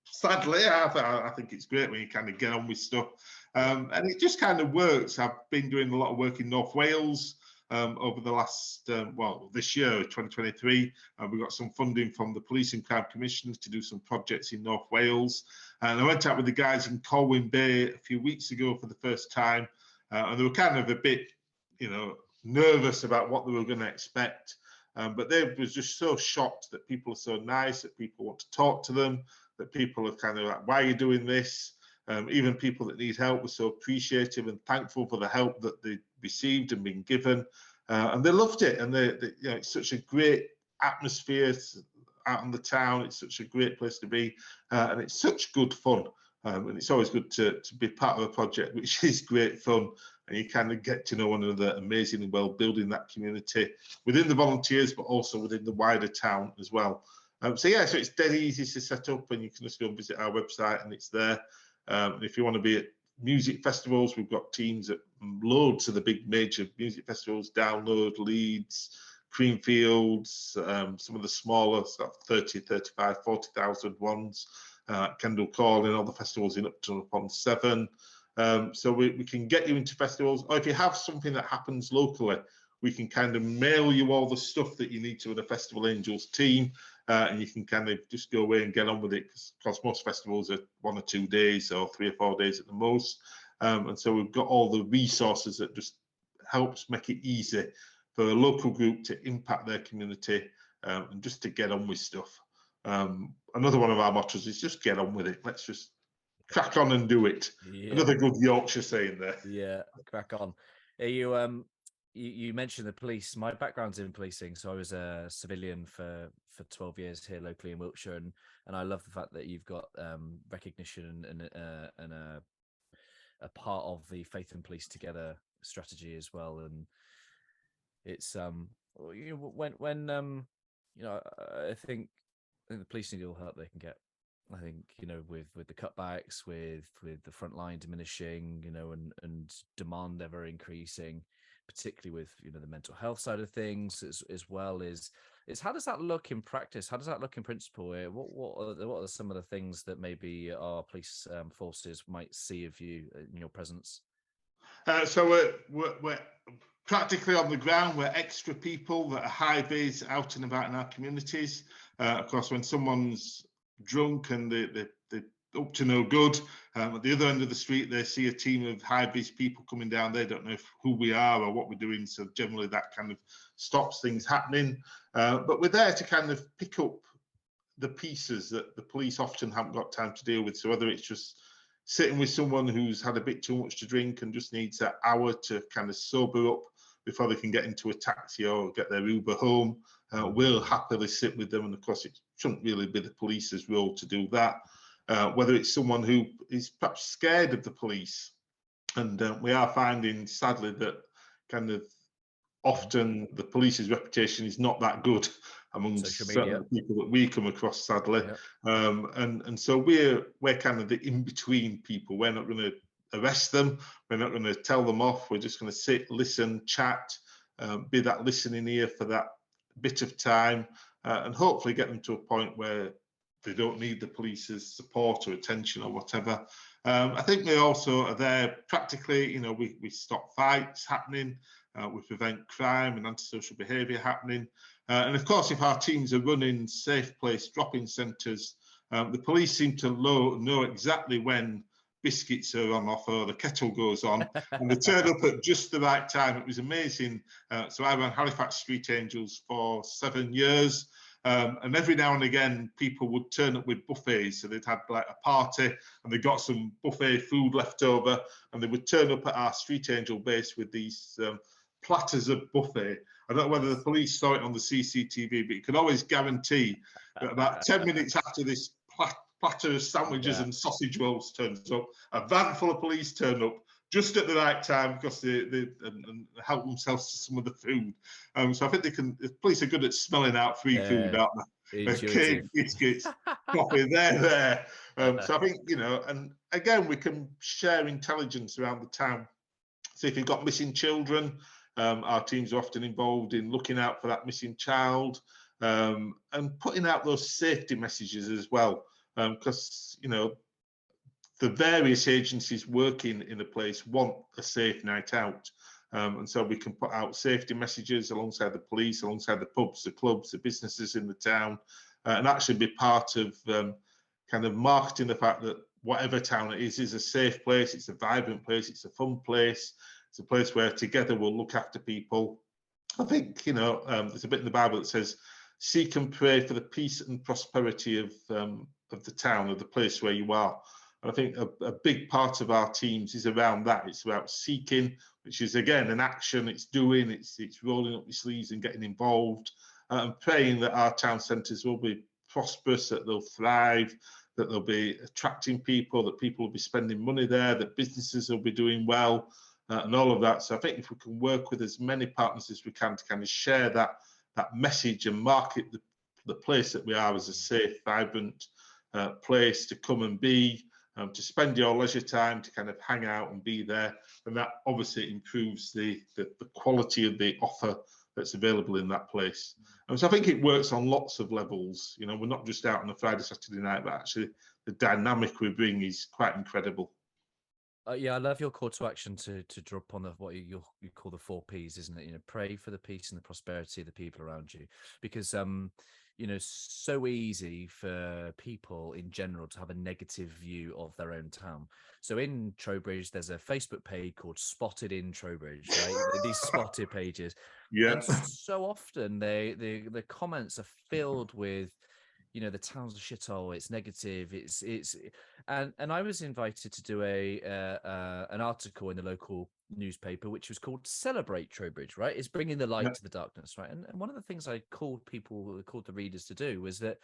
Sadly, I think it's great when you kind of get on with stuff. And it just kind of works. I've been doing a lot of work in North Wales over the last, this year, 2023. We got some funding from the Police and Crime Commissioners to do some projects in North Wales. And I went out with the guys in Colwyn Bay a few weeks ago for the first time. And they were kind of a bit, nervous about what they were going to expect. But they were just so shocked that people are so nice, that people want to talk to them, that people are kind of like, why are you doing this? Even people that need help were so appreciative and thankful for the help that they received and been given. And they loved it. And it's such a great atmosphere out in the town. It's such a great place to be. And it's such good fun. And it's always good to be part of a project which is great fun. And you kind of get to know one another amazingly well, building that community within the volunteers, but also within the wider town as well. So it's dead easy to set up, and you can just go and visit our website and it's there. And if you want to be at music festivals. We've got teams at loads of the big major music festivals, Download, Leeds, Creamfields, some of the smaller sort of 30, 35, 40,000 ones, Kendal Calling, all the festivals in Upton-upon-Severn. So we can get you into festivals, or if you have something that happens locally, we can kind of mail you all the stuff that you need to with a Festival Angels team, and you can kind of just go away and get on with it, because most festivals are 1 or 2 days or 3 or 4 days at the most. And so we've got all the resources that just helps make it easy for a local group to impact their community, and just to get on with stuff. Another one of our mottos is just get on with it. Let's just crack on and do it. Yeah. Another good Yorkshire saying there. Yeah, crack on. You mentioned the police. My background's in policing, so I was a civilian for 12 years here locally in Wiltshire, and I love the fact that you've got recognition and a part of the Faith and Police Together strategy as well. And it's when I think the police need all the help they can get. I think, with the cutbacks, with the front line diminishing, and demand ever increasing, particularly with the mental health side of things as well, is how does that look in practice? How does that look in principle? What are some of the things that maybe our police forces might see of you in your presence? So we're practically on the ground. We're extra people that are high vis out and about in our communities. Of course, when someone's drunk and they're up to no good, at the other end of the street they see a team of high vis people coming down. They don't know who we are or what we're doing, so generally that kind of stops things happening. But we're there to kind of pick up the pieces that the police often haven't got time to deal with. So whether it's just sitting with someone who's had a bit too much to drink and just needs that hour to kind of sober up before they can get into a taxi or get their Uber home, we'll happily sit with them. And of course, it shouldn't really be the police's role to do that. Whether it's someone who is perhaps scared of the police, and we are finding, sadly, that kind of often the police's reputation is not that good amongst certain people that we come across, sadly. Yeah. And so we're kind of the in-between people. We're not going to arrest them. We're not going to tell them off. We're just going to sit, listen, chat, be that listening ear for that bit of time, and hopefully get them to a point where they don't need the police's support or attention or whatever. I think we also are there practically, we stop fights happening, we prevent crime and antisocial behaviour happening. And of course, if our teams are running safe place drop-in centres, the police seem to know exactly when biscuits are on offer or the kettle goes on, and they turn up at just the right time. It was amazing. So I ran Halifax Street Angels for 7 years. And every now and again, people would turn up with buffets. So they'd had like a party and they got some buffet food left over, and they would turn up at our Street Angel base with these platters of buffet. I don't know whether the police saw it on the CCTV, but you can always guarantee that about 10 minutes after this platter of sandwiches and sausage rolls turns up, a van full of police turn up just at the right time because they help themselves to some of the food. So I think the police are good at smelling out free food, aren't they? Cake, biscuits, coffee, they're there. So I think, and again, we can share intelligence around the town. So if you've got missing children, our teams are often involved in looking out for that missing child, and putting out those safety messages as well. Because, the various agencies working in a place want a safe night out. And so we can put out safety messages alongside the police, alongside the pubs, the clubs, the businesses in the town, and actually be part of kind of marketing the fact that whatever town it is a safe place, it's a vibrant place, it's a fun place, it's a place where together we'll look after people. I think, there's a bit in the Bible that says, seek and pray for the peace and prosperity of the town, of the place where you are. And I think a big part of our teams is around that. It's about seeking, which is, again, an action. It's doing, it's rolling up your sleeves and getting involved, and praying that our town centres will be prosperous, that they'll thrive, that they'll be attracting people, that people will be spending money there, that businesses will be doing well, and all of that. So I think if we can work with as many partners as we can to kind of share that message and market the place that we are as a safe, vibrant place to come and be, to spend your leisure time, to kind of hang out and be there. And that obviously improves the quality of the offer that's available in that place. And so I think it works on lots of levels. You know, we're not just out on a Friday, Saturday night, but actually the dynamic we bring is quite incredible. Yeah, I love your call to action to drop on what you call the 4 Ps, isn't it? You know, pray for the peace and the prosperity of the people around you, because you know, so easy for people in general to have a negative view of their own town. So in Trowbridge, there's a Facebook page called Spotted in Trowbridge, right? These spotted pages, Yeah. and so often the comments are filled with, you know, the town's a shithole, it's negative, and I was invited to do an article in the local newspaper which was called Celebrate Trowbridge, right? It's bringing the light to the darkness, right? And one of the things I called the readers to do was that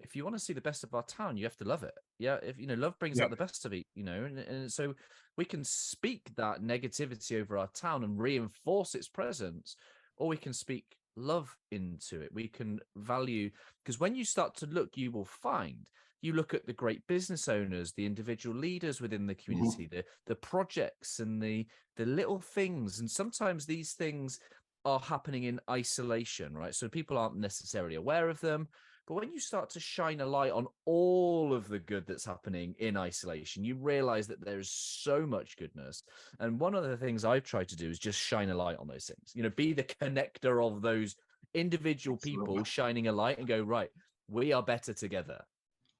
if you want to see the best of our town, you have to love it. Yeah, if you know, love brings out the best of it, you know, and so we can speak that negativity over our town and reinforce its presence, or we can speak love into it. We can value, because when you start to look, you will find, you look at the great business owners, the individual leaders within the community, the projects and the little things, and sometimes these things are happening in isolation, right? So people aren't necessarily aware of them. But when you start to shine a light on all of the good that's happening in isolation, you realize that there's so much goodness. And one of the things I've tried to do is just shine a light on those things, you know, be the connector of those individual people shining a light and go, right, we are better together.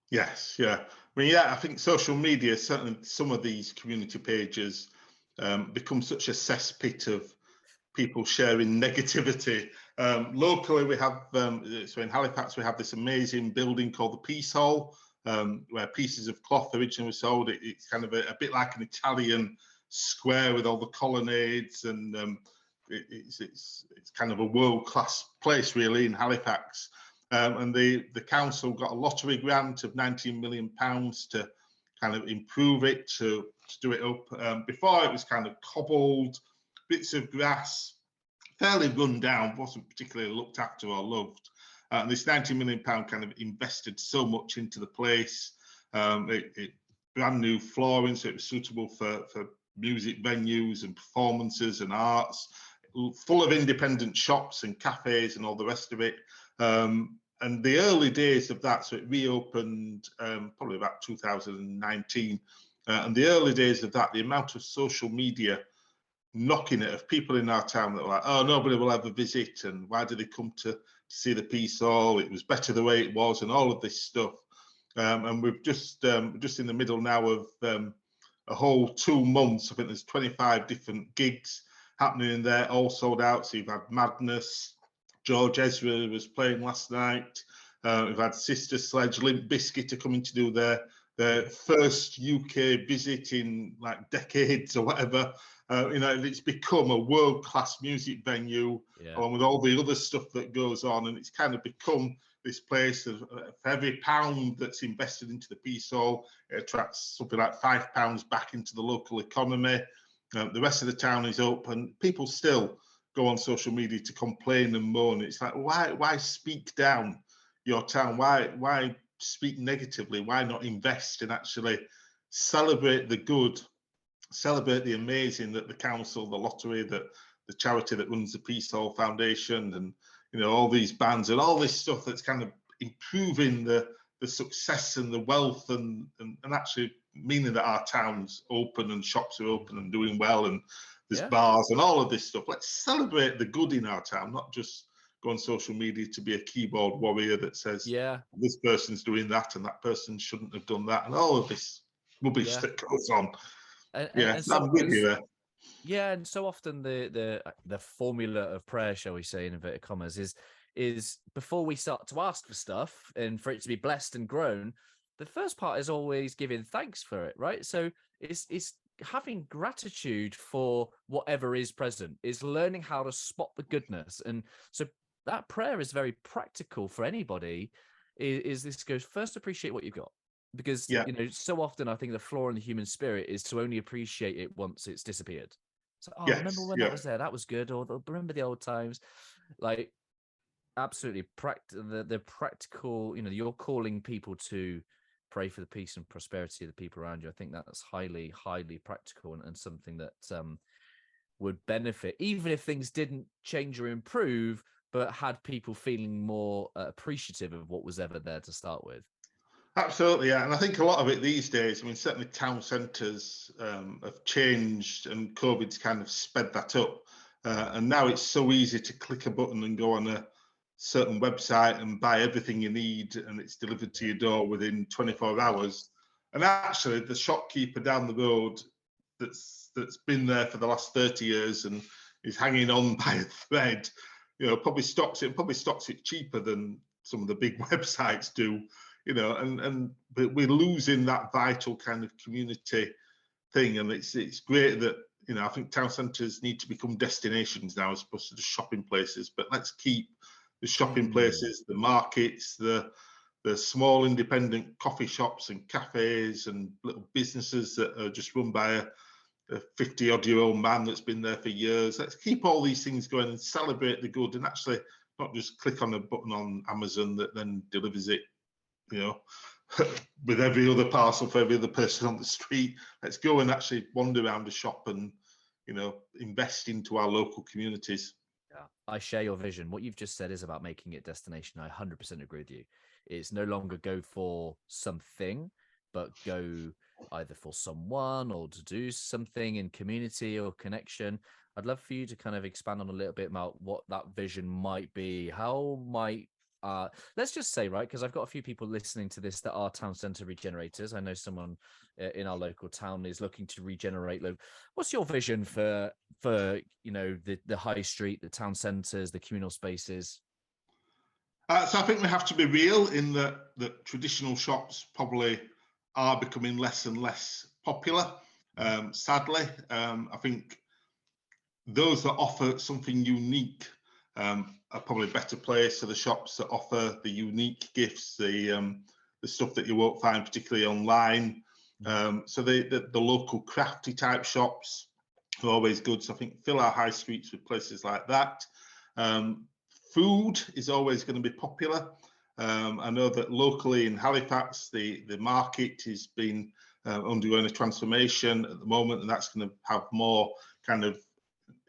Yes, yeah. I mean, yeah, I think social media, certainly some of these community pages become such a cesspit of people sharing negativity. Locally, we have, so in Halifax, we have this amazing building called the Peace Hall, where pieces of cloth originally were sold. It's kind of a bit like an Italian square with all the colonnades, and it's kind of a world-class place, really, in Halifax. And the council got a lottery grant of £19 million to kind of improve it, to do it up. Before it was kind of cobbled, bits of grass, fairly run down, wasn't particularly looked after or loved. And this £90 million kind of invested so much into the place. It brand new flooring, so it was suitable for music venues and performances and arts, full of independent shops and cafes and all the rest of it. And the early days of that, so it reopened probably about 2019. And the early days of that, the amount of social media knocking it of people in our town that were like, oh, nobody will ever visit, and why did they come to see the Peace Hall? It was better the way it was, and all of this stuff. And we've just in the middle now of a whole 2 months. I think there's 25 different gigs happening in there, all sold out. So you've had Madness, George Ezra was playing last night. We've had Sister Sledge, Limp Bizkit are coming to do their first UK visit in like decades or whatever. You know, it's become a world-class music venue, along with all the other stuff that goes on, and it's kind of become this place of, for every pound that's invested into the Peace Hall, it attracts something like £5 back into the local economy. The rest of the town is up, and people still go on social media to complain and moan. It's like, why speak down your town? Why speak negatively? Why not invest and actually celebrate the good, celebrate the amazing that the council, the lottery, that the charity that runs the Peace Hall Foundation, and you know, all these bands and all this stuff that's kind of improving the success and the wealth and actually meaning that our town's open and shops are open and doing well, and there's bars and all of this stuff. Let's celebrate the good in our town, not just go on social media to be a keyboard warrior that says, this person's doing that and that person shouldn't have done that, and all of this rubbish that goes on. I'm with you there. Yeah, and so often the formula of prayer, shall we say, in inverted commas, is before we start to ask for stuff and for it to be blessed and grown, the first part is always giving thanks for it, right? So it's having gratitude for whatever is present, is learning how to spot the goodness. And so that prayer is very practical for anybody. Is this goes, first appreciate what you've got. Because, you know, so often I think the flaw in the human spirit is to only appreciate it once it's disappeared. So, remember when that was there? That was good. Or remember the old times. Like, absolutely, the practical, you know, you're calling people to pray for the peace and prosperity of the people around you. I think that's highly, highly practical and something that would benefit, even if things didn't change or improve, but had people feeling more appreciative of what was ever there to start with. Absolutely, yeah. And I think a lot of it these days, I mean, certainly town centres have changed, and COVID's kind of sped that up. And now it's so easy to click a button and go on a certain website and buy everything you need, and it's delivered to your door within 24 hours. And actually, the shopkeeper down the road that's been there for the last 30 years and is hanging on by a thread, probably stocks it cheaper than some of the big websites do. But we're losing that vital kind of community thing, and it's great that I think town centres need to become destinations now as opposed to just shopping places. But let's keep the shopping places, the markets, the small independent coffee shops and cafes and little businesses that are just run by a 50-odd-year-old man that's been there for years. Let's keep all these things going and celebrate the good, and actually not just click on a button on Amazon that then delivers it with every other parcel for every other person on the street. Let's go and actually wander around the shop and invest into our local communities. Yeah, I share your vision. What you've just said is about making it destination. I 100% agree with you. It's no longer go for something, but go either for someone or to do something in community or connection. I'd love for you to kind of expand on a little bit about what that vision might be. How might let's just say, right, because I've got a few people listening to this that are town centre regenerators. I know someone in our local town is looking to regenerate. What's your vision for the high street, the town centres, the communal spaces? So I think we have to be real in that traditional shops probably are becoming less and less popular. Sadly, I think those that offer something unique are probably better placed. So the shops that offer the unique gifts, the stuff that you won't find particularly online. So the local crafty type shops are always good. So I think fill our high streets with places like that. Food is always going to be popular. I know that locally in Halifax, the market has been undergoing a transformation at the moment, and that's going to have more kind of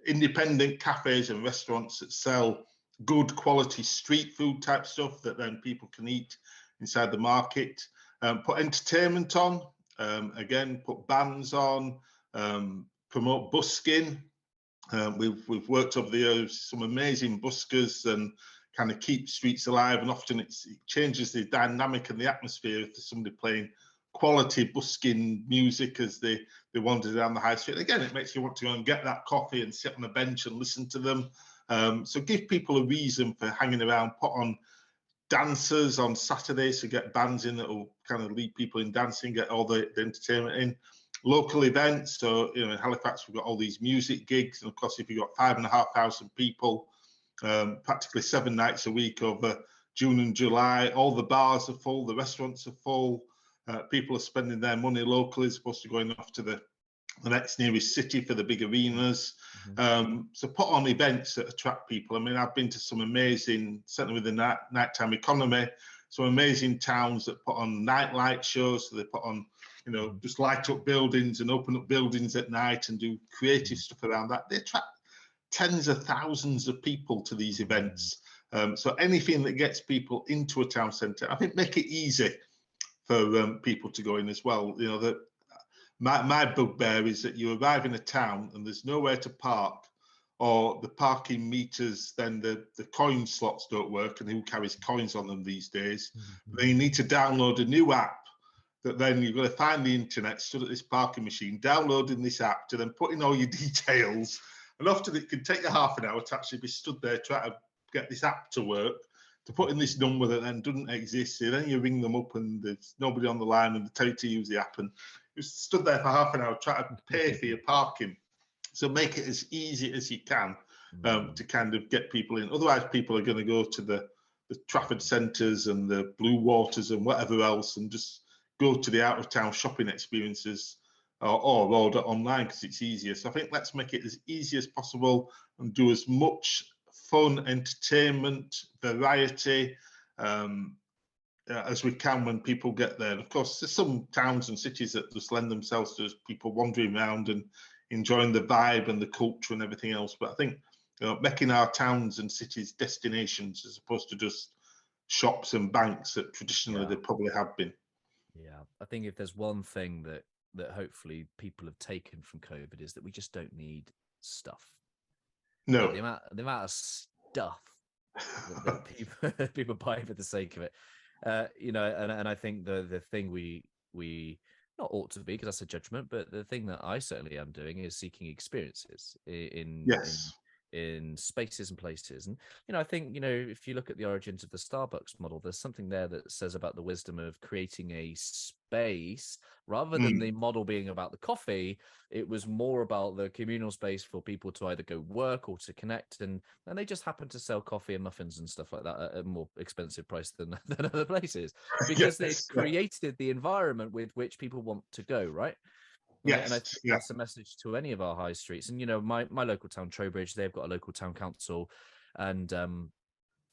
independent cafes and restaurants that sell good quality street food type stuff that then people can eat inside the market. Put entertainment on, again, put bands on, promote busking. We've worked over the years some amazing buskers and kind of keep streets alive, and often it changes the dynamic and the atmosphere if there's somebody playing quality busking music as they wander down the high street. Again, it makes you want to go and get that coffee and sit on a bench and listen to them. So give people a reason for hanging around. Put on dancers on Saturdays to get bands in that will kind of lead people in dancing, get all the entertainment in. Local events, so in Halifax we've got all these music gigs, and of course if you've got 5,500 people, practically 7 nights a week over June and July, all the bars are full, the restaurants are full, people are spending their money locally as opposed to going off to the next nearest city for the big arenas. So put on events that attract people. I mean, I've been to some amazing, certainly with the nighttime economy, some amazing towns that put on nightlight shows. So they put on, just light up buildings and open up buildings at night and do creative stuff around that. They attract tens of thousands of people to these events. So anything that gets people into a town centre, I think make it easy for people to go in as well. That my bugbear is that you arrive in a town and there's nowhere to park, or the parking meters, then the coin slots don't work, and who carries coins on them these days? Then you need to download a new app that then you've got to find the internet, stood at this parking machine, downloading this app to then put in all your details. And often it can take you half an hour to actually be stood there trying to get this app to work, to put in this number that then doesn't exist. So then you ring them up and there's nobody on the line and they tell you to use the app, and you stood there for half an hour trying to pay for your parking. So make it as easy as you can to kind of get people in. Otherwise, people are going to go to the Trafford centres and the Blue Waters and whatever else and just go to the out-of-town shopping experiences or order online because it's easier. So I think let's make it as easy as possible and do as much fun, entertainment, variety, as we can when people get there. And of course, there's some towns and cities that just lend themselves to people wandering around and enjoying the vibe and the culture and everything else. But I think making our towns and cities destinations as opposed to just shops and banks that traditionally they probably have been. Yeah, I think if there's one thing that hopefully people have taken from COVID is that we just don't need stuff. No, the amount of stuff that people buy for the sake of it, and I think the thing we not ought to be, because that's a judgment, but the thing that I certainly am doing is seeking experiences in spaces and places. And I think if you look at the origins of the Starbucks model, there's something there that says about the wisdom of creating a space rather than the model being about the coffee. It was more about the communal space for people to either go work or to connect, and they just happen to sell coffee and muffins and stuff like that at a more expensive price than other places, because they've created the environment with which people want to go, right? And I think that's a message to any of our high streets. And my local town, Trowbridge, they've got a local town council, and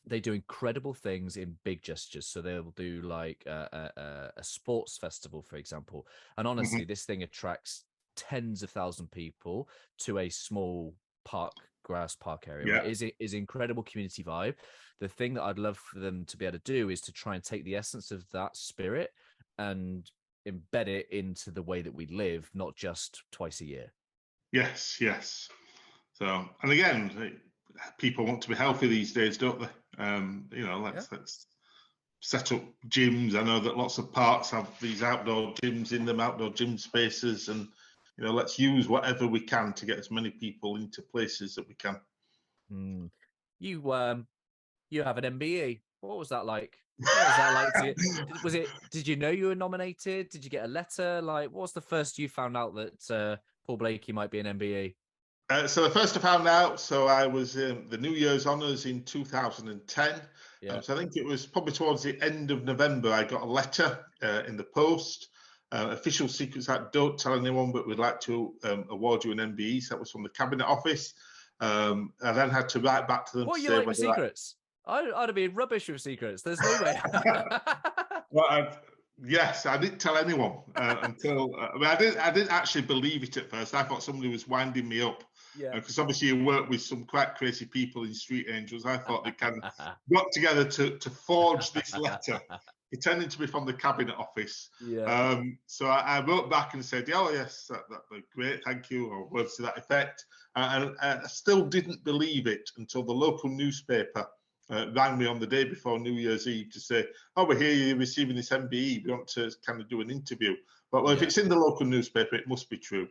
they do incredible things in big gestures. So they'll do like a sports festival, for example. And honestly, this thing attracts tens of thousands of people to a small grass park area. Right? Is incredible community vibe. The thing that I'd love for them to be able to do is to try and take the essence of that spirit and embed it into the way that we live, not just twice a year. Yes. So, and again, people want to be healthy these days, don't they? Let's set up gyms. I know that lots of parks have these outdoor gyms in them, outdoor gym spaces, and let's use whatever we can to get as many people into places that we can. You have an MBE. What was that like? To you? Did you know you were nominated? Did you get a letter? Like, what was the first you found out that Paul Blakey might be an MBE? So the first I found out, so I was the New Year's Honours in 2010. So I think it was probably towards the end of November, I got a letter in the post. Official secrets that don't tell anyone, but we'd like to award you an MBE. So that was from the Cabinet Office. I then had to write back to them. What to you say like with secrets? I'd have been rubbish with secrets. There's no way. Well, yes, I didn't tell anyone until I didn't actually believe it at first. I thought somebody was winding me up. Because obviously you work with some quite crazy people in Street Angels. I thought they kind of got together to forge this letter, pretending to be from the Cabinet Office. So I wrote back and said, "Oh yes, that'd be great, thank you," or words to that effect. And I still didn't believe it until the local newspaper rang me on the day before New Year's Eve to say, "Oh, we're here, you're receiving this MBE. We want to kind of do an interview." But if it's in the local newspaper, it must be true.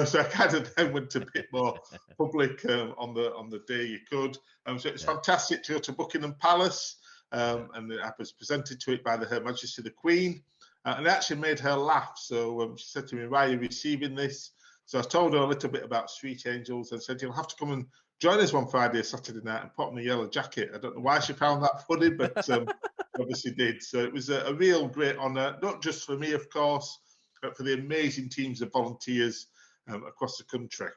So I kind of then went a bit more public on the day you could. So it's fantastic to go to Buckingham Palace, and I was presented to it by Her Majesty the Queen, and it actually made her laugh. So she said to me, "Why are you receiving this?" So I told her a little bit about Street Angels and said, "You'll have to come and join us one Friday or Saturday night and put on a yellow jacket." I don't know why she found that funny, but obviously did. So it was a real great honour, not just for me, of course, but for the amazing teams of volunteers across the country.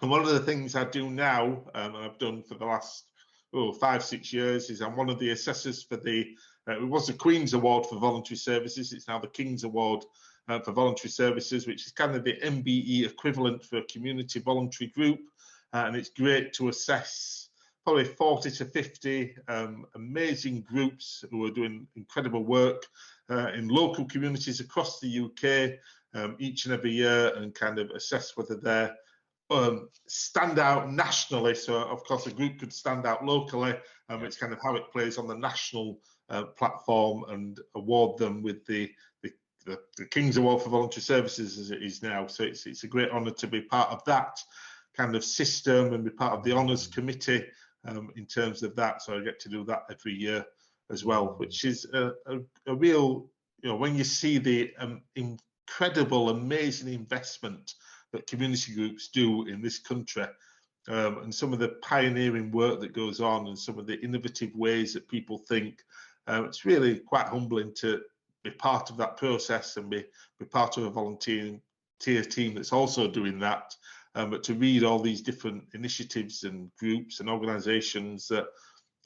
And one of the things I do now, and I've done for the last 5-6 years, is I'm one of the assessors for it was the Queen's Award for Voluntary Services. It's now the King's Award for Voluntary Services, which is kind of the MBE equivalent for a community voluntary group. And it's great to assess probably 40 to 50 amazing groups who are doing incredible work in local communities across the UK each and every year, and kind of assess whether they're stand out nationally. So, of course, a group could stand out locally. It's kind of how it plays on the national platform, and award them with the King's Award for Voluntary Services as it is now. So it's a great honour to be part of that kind of system and be part of the honours committee in terms of that. So I get to do that every year as well, which is a real, when you see the incredible, amazing investment that community groups do in this country, and some of the pioneering work that goes on, and some of the innovative ways that people think, it's really quite humbling to be part of that process and be part of a volunteer team that's also doing that. But to read all these different initiatives and groups and organisations that,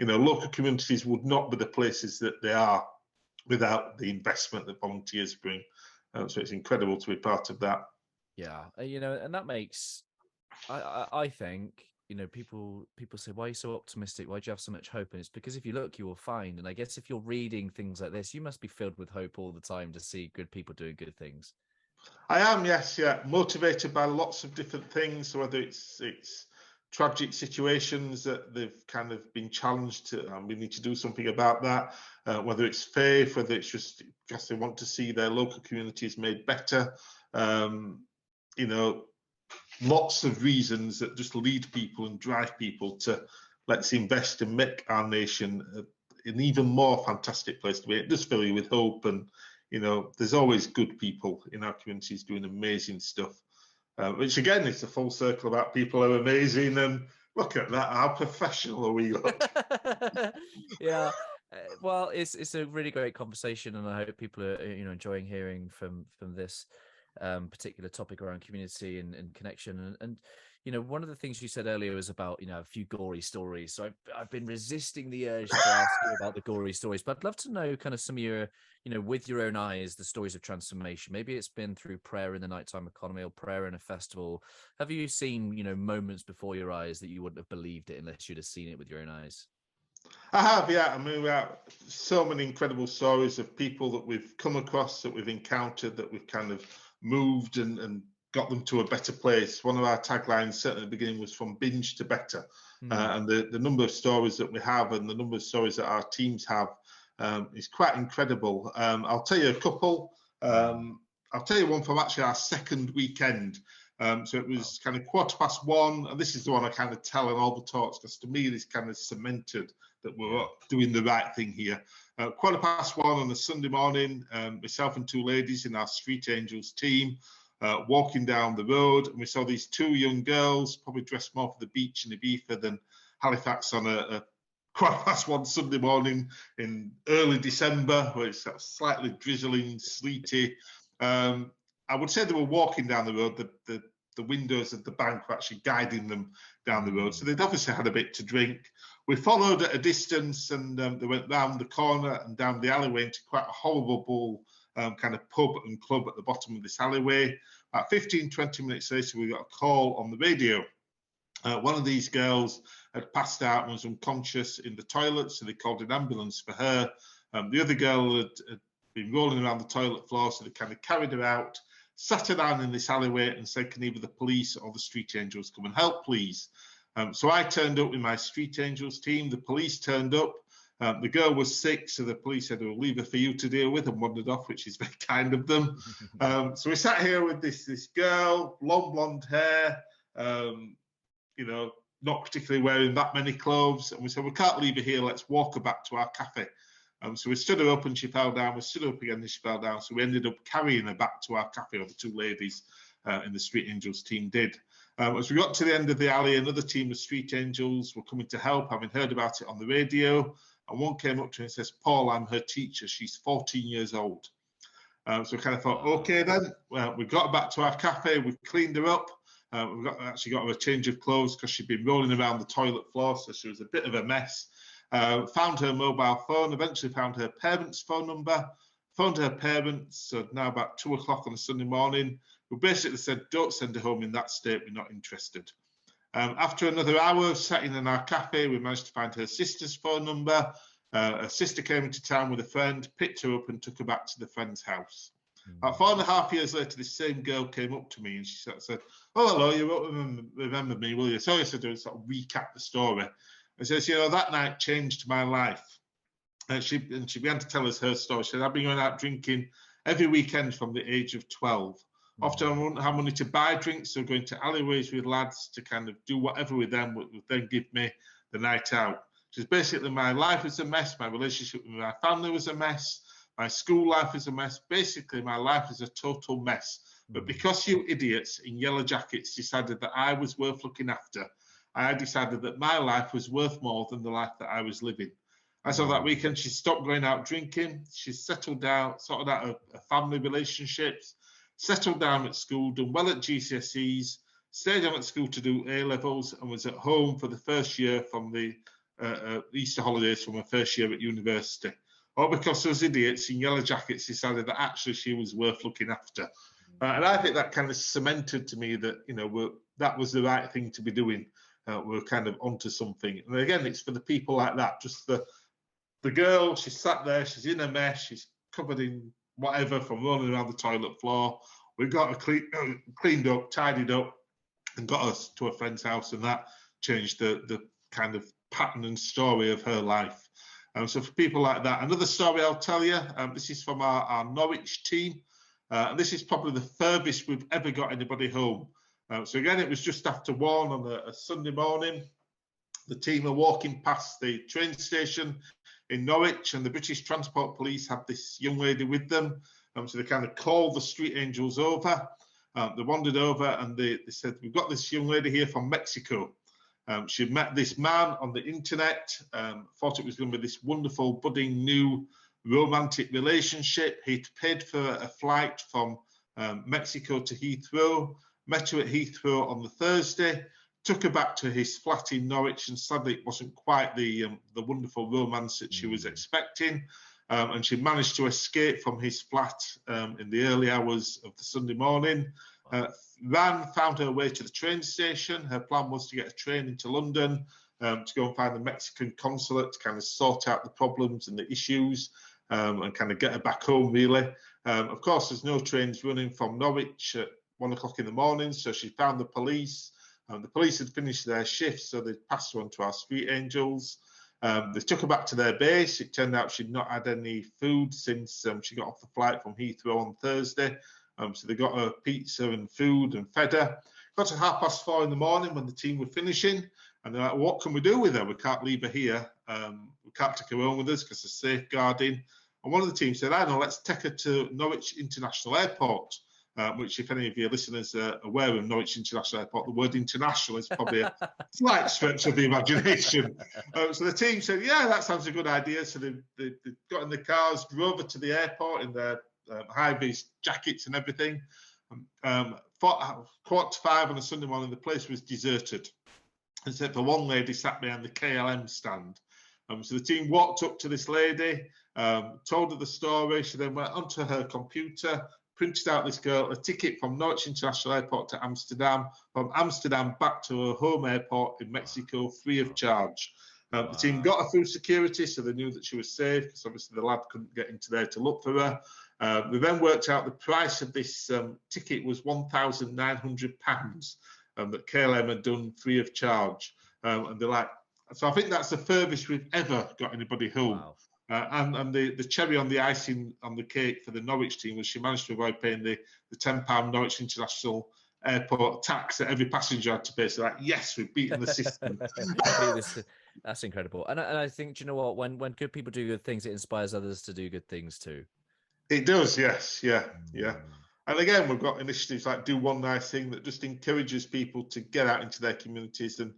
local communities would not be the places that they are without the investment that volunteers bring. So it's incredible to be part of that. Yeah, and that makes, I think, people say, why are you so optimistic? Why do you have so much hope? And it's because if you look, you will find. And I guess if you're reading things like this, you must be filled with hope all the time to see good people doing good things. I am, yes, yeah, motivated by lots of different things. So whether it's tragic situations that they've kind of been challenged to, and we need to do something about that. Whether it's faith, whether it's just because they want to see their local communities made better. Lots of reasons that just lead people and drive people to let's invest and make our nation an even more fantastic place to be. It does fill you with hope, and there's always good people in our communities doing amazing stuff, which again is a full circle about people who are amazing. And look at that, how professional are we? Yeah. Well, it's a really great conversation, and I hope people are enjoying hearing from this particular topic around community and connection. And one of the things you said earlier was about a few gory stories. So I've been resisting the urge to ask you about the gory stories, but I'd love to know kind of some of your with your own eyes, the stories of transformation. Maybe it's been through prayer in the nighttime economy or prayer in a festival. Have you seen moments before your eyes that you wouldn't have believed it unless you'd have seen it with your own eyes? I have, yeah. I mean, we have so many incredible stories of people that we've come across, that we've encountered, that we've kind of moved and got them to a better place. One of our taglines, certainly at the beginning, was from binge to better. And the number of stories that we have and the number of stories that our teams have is quite incredible. I'll tell you a couple. I'll tell you one from actually our second weekend. So it was kind of 1:15, and this is the one I kind of tell in all the talks, because to me this kind of cemented that we're doing the right thing here. 1:15 on a Sunday morning, myself and two ladies in our Street Angels team walking down the road, and we saw these two young girls, probably dressed more for the beach in Ibiza than Halifax, on a 1:15 Sunday morning in early December, where it's slightly drizzling, sleety. I would say they were walking down the road. The windows of the bank were actually guiding them down the road. So they'd obviously had a bit to drink. We followed at a distance, and they went round the corner and down the alleyway into quite a horrible kind of pub and club at the bottom of this alleyway. About 15, 20 minutes later, we got a call on the radio. One of these girls had passed out and was unconscious in the toilet, so they called an ambulance for her. The other girl had been rolling around the toilet floor, so they kind of carried her out, sat her down in this alleyway and said, can either the police or the Street Angels come and help, please? So I turned up with my Street Angels team. The police turned up. The girl was sick, so the police said, we'll leave her for you to deal with, and wandered off, which is very kind of them. So we sat here with this girl, blonde hair, not particularly wearing that many clothes. And we said, we can't leave her here. Let's walk her back to our cafe. So we stood her up and she fell down. We stood her up again and she fell down. So we ended up carrying her back to our cafe, or the two ladies in the Street Angels team did. As we got to the end of the alley, another team of Street Angels were coming to help, having heard about it on the radio. And one came up to me and says, Paul, I'm her teacher. She's 14 years old. So we kind of thought, okay then. Well, we got her back to our cafe. We cleaned her up. We actually got her a change of clothes because she'd been rolling around the toilet floor. So she was a bit of a mess. Found her mobile phone, eventually found her parents' phone number, phoned her parents. So now about 2 o'clock on a Sunday morning, we basically said, don't send her home in that state, we're not interested. After another hour of sitting in our cafe, we managed to find her sister's phone number. Her sister came into town with a friend, picked her up and took her back to the friend's house. About 4.5 years later, this same girl came up to me and she sort of said, oh, hello, you won't remember me, will you? So I said, sort of recap the story. And says, that night changed my life. And she began to tell us her story. She said, I've been going out drinking every weekend from the age of 12. Often I wouldn't have money to buy drinks, so going to alleyways with lads to kind of do whatever with them would then give me the night out. She says, basically, my life was a mess. My relationship with my family was a mess. My school life is a mess. Basically, my life is a total mess. But because you idiots in yellow jackets decided that I was worth looking after, I decided that my life was worth more than the life that I was living. And so that weekend, she stopped going out drinking. She settled down, sorted out her family relationships, settled down at school, done well at GCSEs, stayed on at school to do A-levels, and was at home for the first year from the Easter holidays from her first year at university. or because those idiots in yellow jackets decided that actually she was worth looking after. And I think that kind of cemented to me that, you know, that was the right thing to be doing. We're kind of onto something. And again, it's for the people like that. Just the girl, she's sat there, she's in a mess, she's covered in whatever from rolling around the toilet floor. We got her cleaned up, tidied up, and got us to a friend's house, and that changed the kind of pattern and story of her life. So for people like that, another story I'll tell you, this is from our Norwich team. And this is probably the furthest we've ever got anybody home. So again, it was just after 1 on a Sunday morning. The team are walking past the train station in Norwich, and the British Transport Police had this young lady with them. So they kind of called the street angels over. They wandered over and they said, we've got this young lady here from Mexico. She met this man on the internet, thought it was going to be this wonderful, budding, new romantic relationship. He'd paid for a flight from Mexico to Heathrow, met her at Heathrow on the Thursday, took her back to his flat in Norwich, and sadly it wasn't quite the wonderful romance that she was expecting. And she managed to escape from his flat in the early hours of the Sunday morning. Found her way to the train station. Her plan was to get a train into London to go and find the Mexican consulate to kind of sort out the problems and the issues and kind of get her back home, really. Of course, there's no trains running from Norwich at 1 o'clock in the morning, so she found the police. The police had finished their shift, so they passed her on to our street angels. They took her back to their base. It turned out she'd not had any food since she got off the flight from Heathrow on Thursday. So they got her pizza and food and fed her. Got to 4:30 in the morning when the team were finishing, and they're like, what can we do with her? We can't leave her here. We can't take her home with us because of safeguarding. And one of the team said, I know, let's take her to Norwich International Airport. Which, if any of your listeners are aware of Norwich International Airport, the word international is probably a slight stretch of the imagination. So the team said, yeah, that sounds a good idea. So they got in the cars, drove her to the airport in their high-vis jackets and everything. 4:45 on a Sunday morning, the place was deserted, except for one lady sat behind the KLM stand. So the team walked up to this lady, told her the story. She then went onto her computer, printed out this girl a ticket from Norwich International Airport to Amsterdam, from Amsterdam back to her home airport in Mexico, free of charge. The team got her through security, so they knew that she was safe, because obviously the lad couldn't get into there to look for her. They then worked out the price of this ticket was £1,900 that KLM had done free of charge. And they're like, so I think that's the furthest we've ever got anybody home. Wow. And the cherry on the icing on the cake for the Norwich team was she managed to avoid paying the £10 Norwich International Airport tax that every passenger had to pay. So, like, yes, we've beaten the system. That's incredible. And I think, do you know what? When good people do good things, it inspires others to do good things too. It does, yes, yeah. And again, we've got initiatives like Do One Nice Thing that just encourages people to get out into their communities and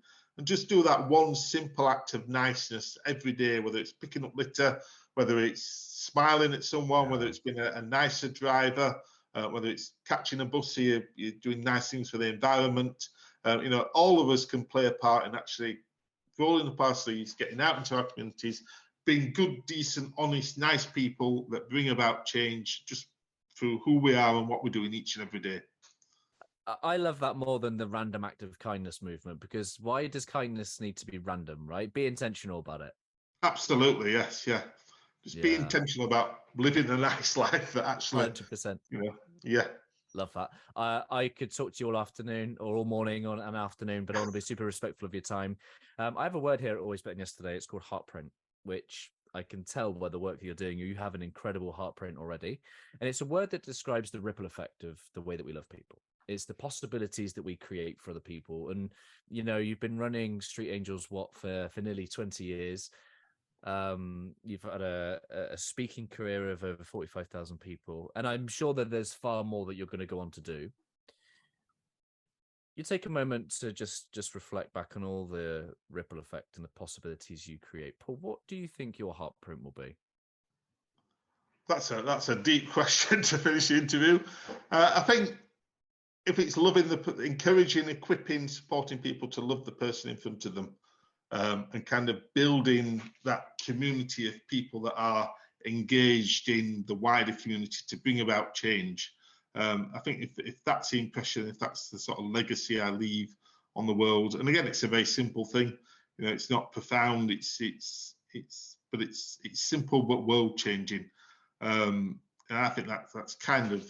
just do that one simple act of niceness every day, whether it's picking up litter, whether it's smiling at someone, whether it's being a nicer driver, whether it's catching a bus, you're doing nice things for the environment. All of us can play a part in actually rolling up our sleeves, getting out into our communities, being good, decent, honest, nice people that bring about change just through who we are and what we're doing each and every day. I love that more than the random act of kindness movement, because why does kindness need to be random, right? Be intentional about it. Absolutely, yes, yeah. Just be intentional about living a nice life that actually 100%. Yeah. Love that. I could talk to you all afternoon or all morning or an afternoon, but I want to be super respectful of your time. I have a word here at Always Better Than Yesterday. It's called Heartprint, which I can tell by the work that you're doing. You have an incredible heartprint already. And it's a word that describes the ripple effect of the way that we love people. It's the possibilities that we create for other people. And, you've been running Street Angels, for nearly 20 years. You've had a speaking career of over 45,000 people. And I'm sure that there's far more that you're going to go on to do. You take a moment to just reflect back on all the ripple effect and the possibilities you create. Paul, what do you think your heartprint will be? That's a deep question to finish the interview. I think if it's encouraging, equipping, supporting people to love the person in front of them, and kind of building that community of people that are engaged in the wider community to bring about change. I think if that's the impression, if that's the sort of legacy I leave on the world, and again, it's a very simple thing. It's not profound. It's simple but world changing. And I think that's kind of,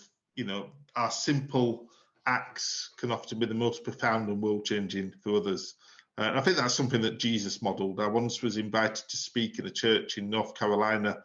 our simple acts can often be the most profound and world changing for others. And I think that's something that Jesus modelled. I once was invited to speak in a church in North Carolina.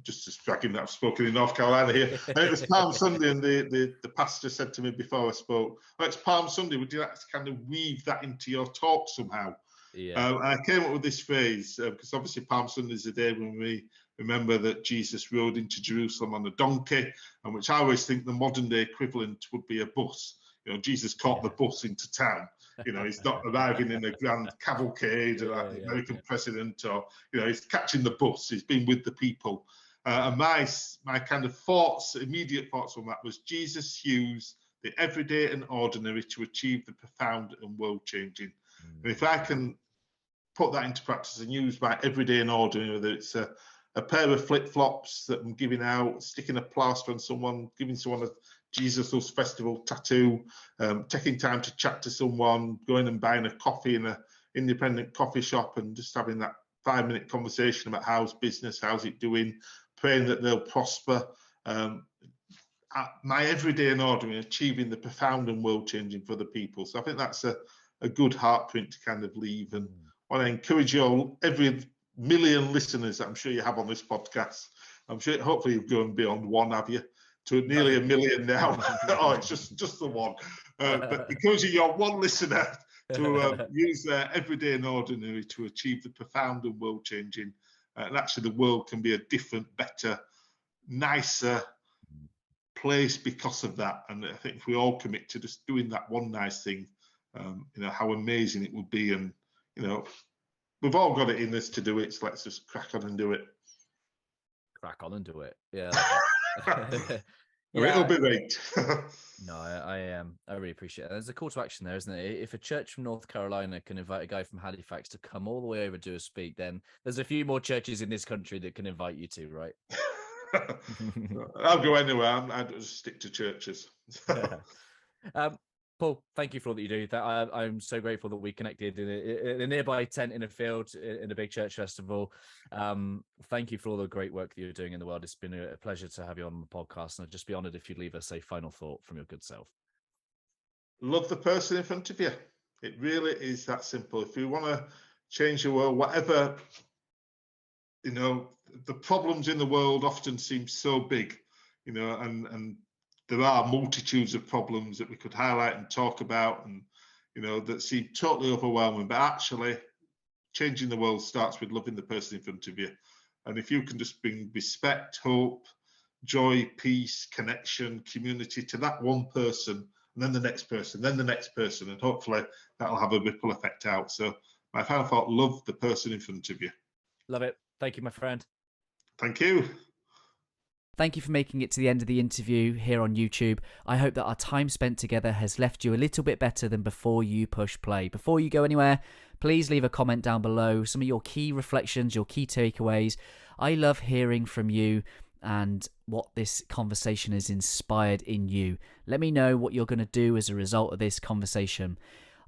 Just bragging that I've spoken in North Carolina here. And it was Palm Sunday, and the pastor said to me before I spoke, "Oh, it's Palm Sunday. Would you like to kind of weave that into your talk somehow?" Yeah. And I came up with this phrase because obviously Palm Sunday is the day when we remember that Jesus rode into Jerusalem on a donkey, and which I always think the modern day equivalent would be a bus. Jesus caught the bus into town. He's not arriving in a grand cavalcade like the American president, or he's catching the bus. He's been with the people. And my kind of immediate thoughts on that was Jesus used the everyday and ordinary to achieve the profound and world changing. And if I can put that into practice and use my everyday and ordinary, whether it's a pair of flip-flops that I'm giving out, sticking a plaster on someone, giving someone a Jesus Loves Festival tattoo, taking time to chat to someone, going and buying a coffee in an independent coffee shop and just having that 5-minute conversation about how's business, how's it doing, praying that they'll prosper. My everyday and ordinary, achieving the profound and world-changing for the people. So I think that's a good heartprint to kind of leave. And I want to encourage you all, every million listeners that I'm sure you have on this podcast. I'm sure hopefully you've gone beyond one, have you? To nearly 1 million now. Oh, it's just the one. But encouraging your one listener to use their everyday and ordinary to achieve the profound and world-changing. And actually the world can be a different, better, nicer place because of that. And I think if we all commit to just doing that one nice thing, how amazing it would be. And, we've all got it in us to do it, so let's just crack on and do it. Crack on and do it. Yeah. It'll be great. No, I really appreciate it. There's a call to action there, isn't it? If a church from North Carolina can invite a guy from Halifax to come all the way over to a speak, then there's a few more churches in this country that can invite you to, right? I'll go anywhere. I just stick to churches. Paul, thank you for all that you do. I'm so grateful that we connected in a nearby tent in a field in a big church festival. Thank you for all the great work that you're doing in the world. It's been a pleasure to have you on the podcast, and I'd just be honoured if you'd leave us a final thought from your good self. Love the person in front of you. It really is that simple. If you want to change the world, whatever, the problems in the world often seem so big, and there are multitudes of problems that we could highlight and talk about, and that seem totally overwhelming. But actually, changing the world starts with loving the person in front of you. And if you can just bring respect, hope, joy, peace, connection, community to that one person, and then the next person, then the next person, and hopefully that'll have a ripple effect out. So my final thought: love the person in front of you. Love it. Thank you, my friend. Thank you. Thank you for making it to the end of the interview here on YouTube. I hope that our time spent together has left you a little bit better than before you push play. Before you go anywhere, please leave a comment down below, some of your key reflections, your key takeaways. I love hearing from you and what this conversation has inspired in you. Let me know what you're going to do as a result of this conversation.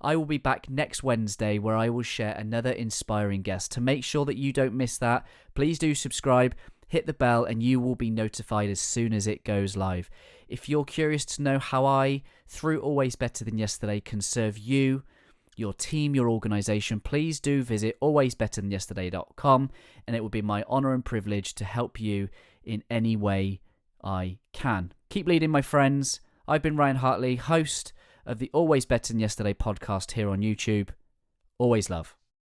I will be back next Wednesday where I will share another inspiring guest. To make sure that you don't miss that, please do subscribe. Hit the bell and you will be notified as soon as it goes live. If you're curious to know how I, through Always Better Than Yesterday, can serve you, your team, your organisation, please do visit alwaysbetterthanyesterday.com, and it will be my honour and privilege to help you in any way I can. Keep leading, my friends. I've been Ryan Hartley, host of the Always Better Than Yesterday podcast here on YouTube. Always love.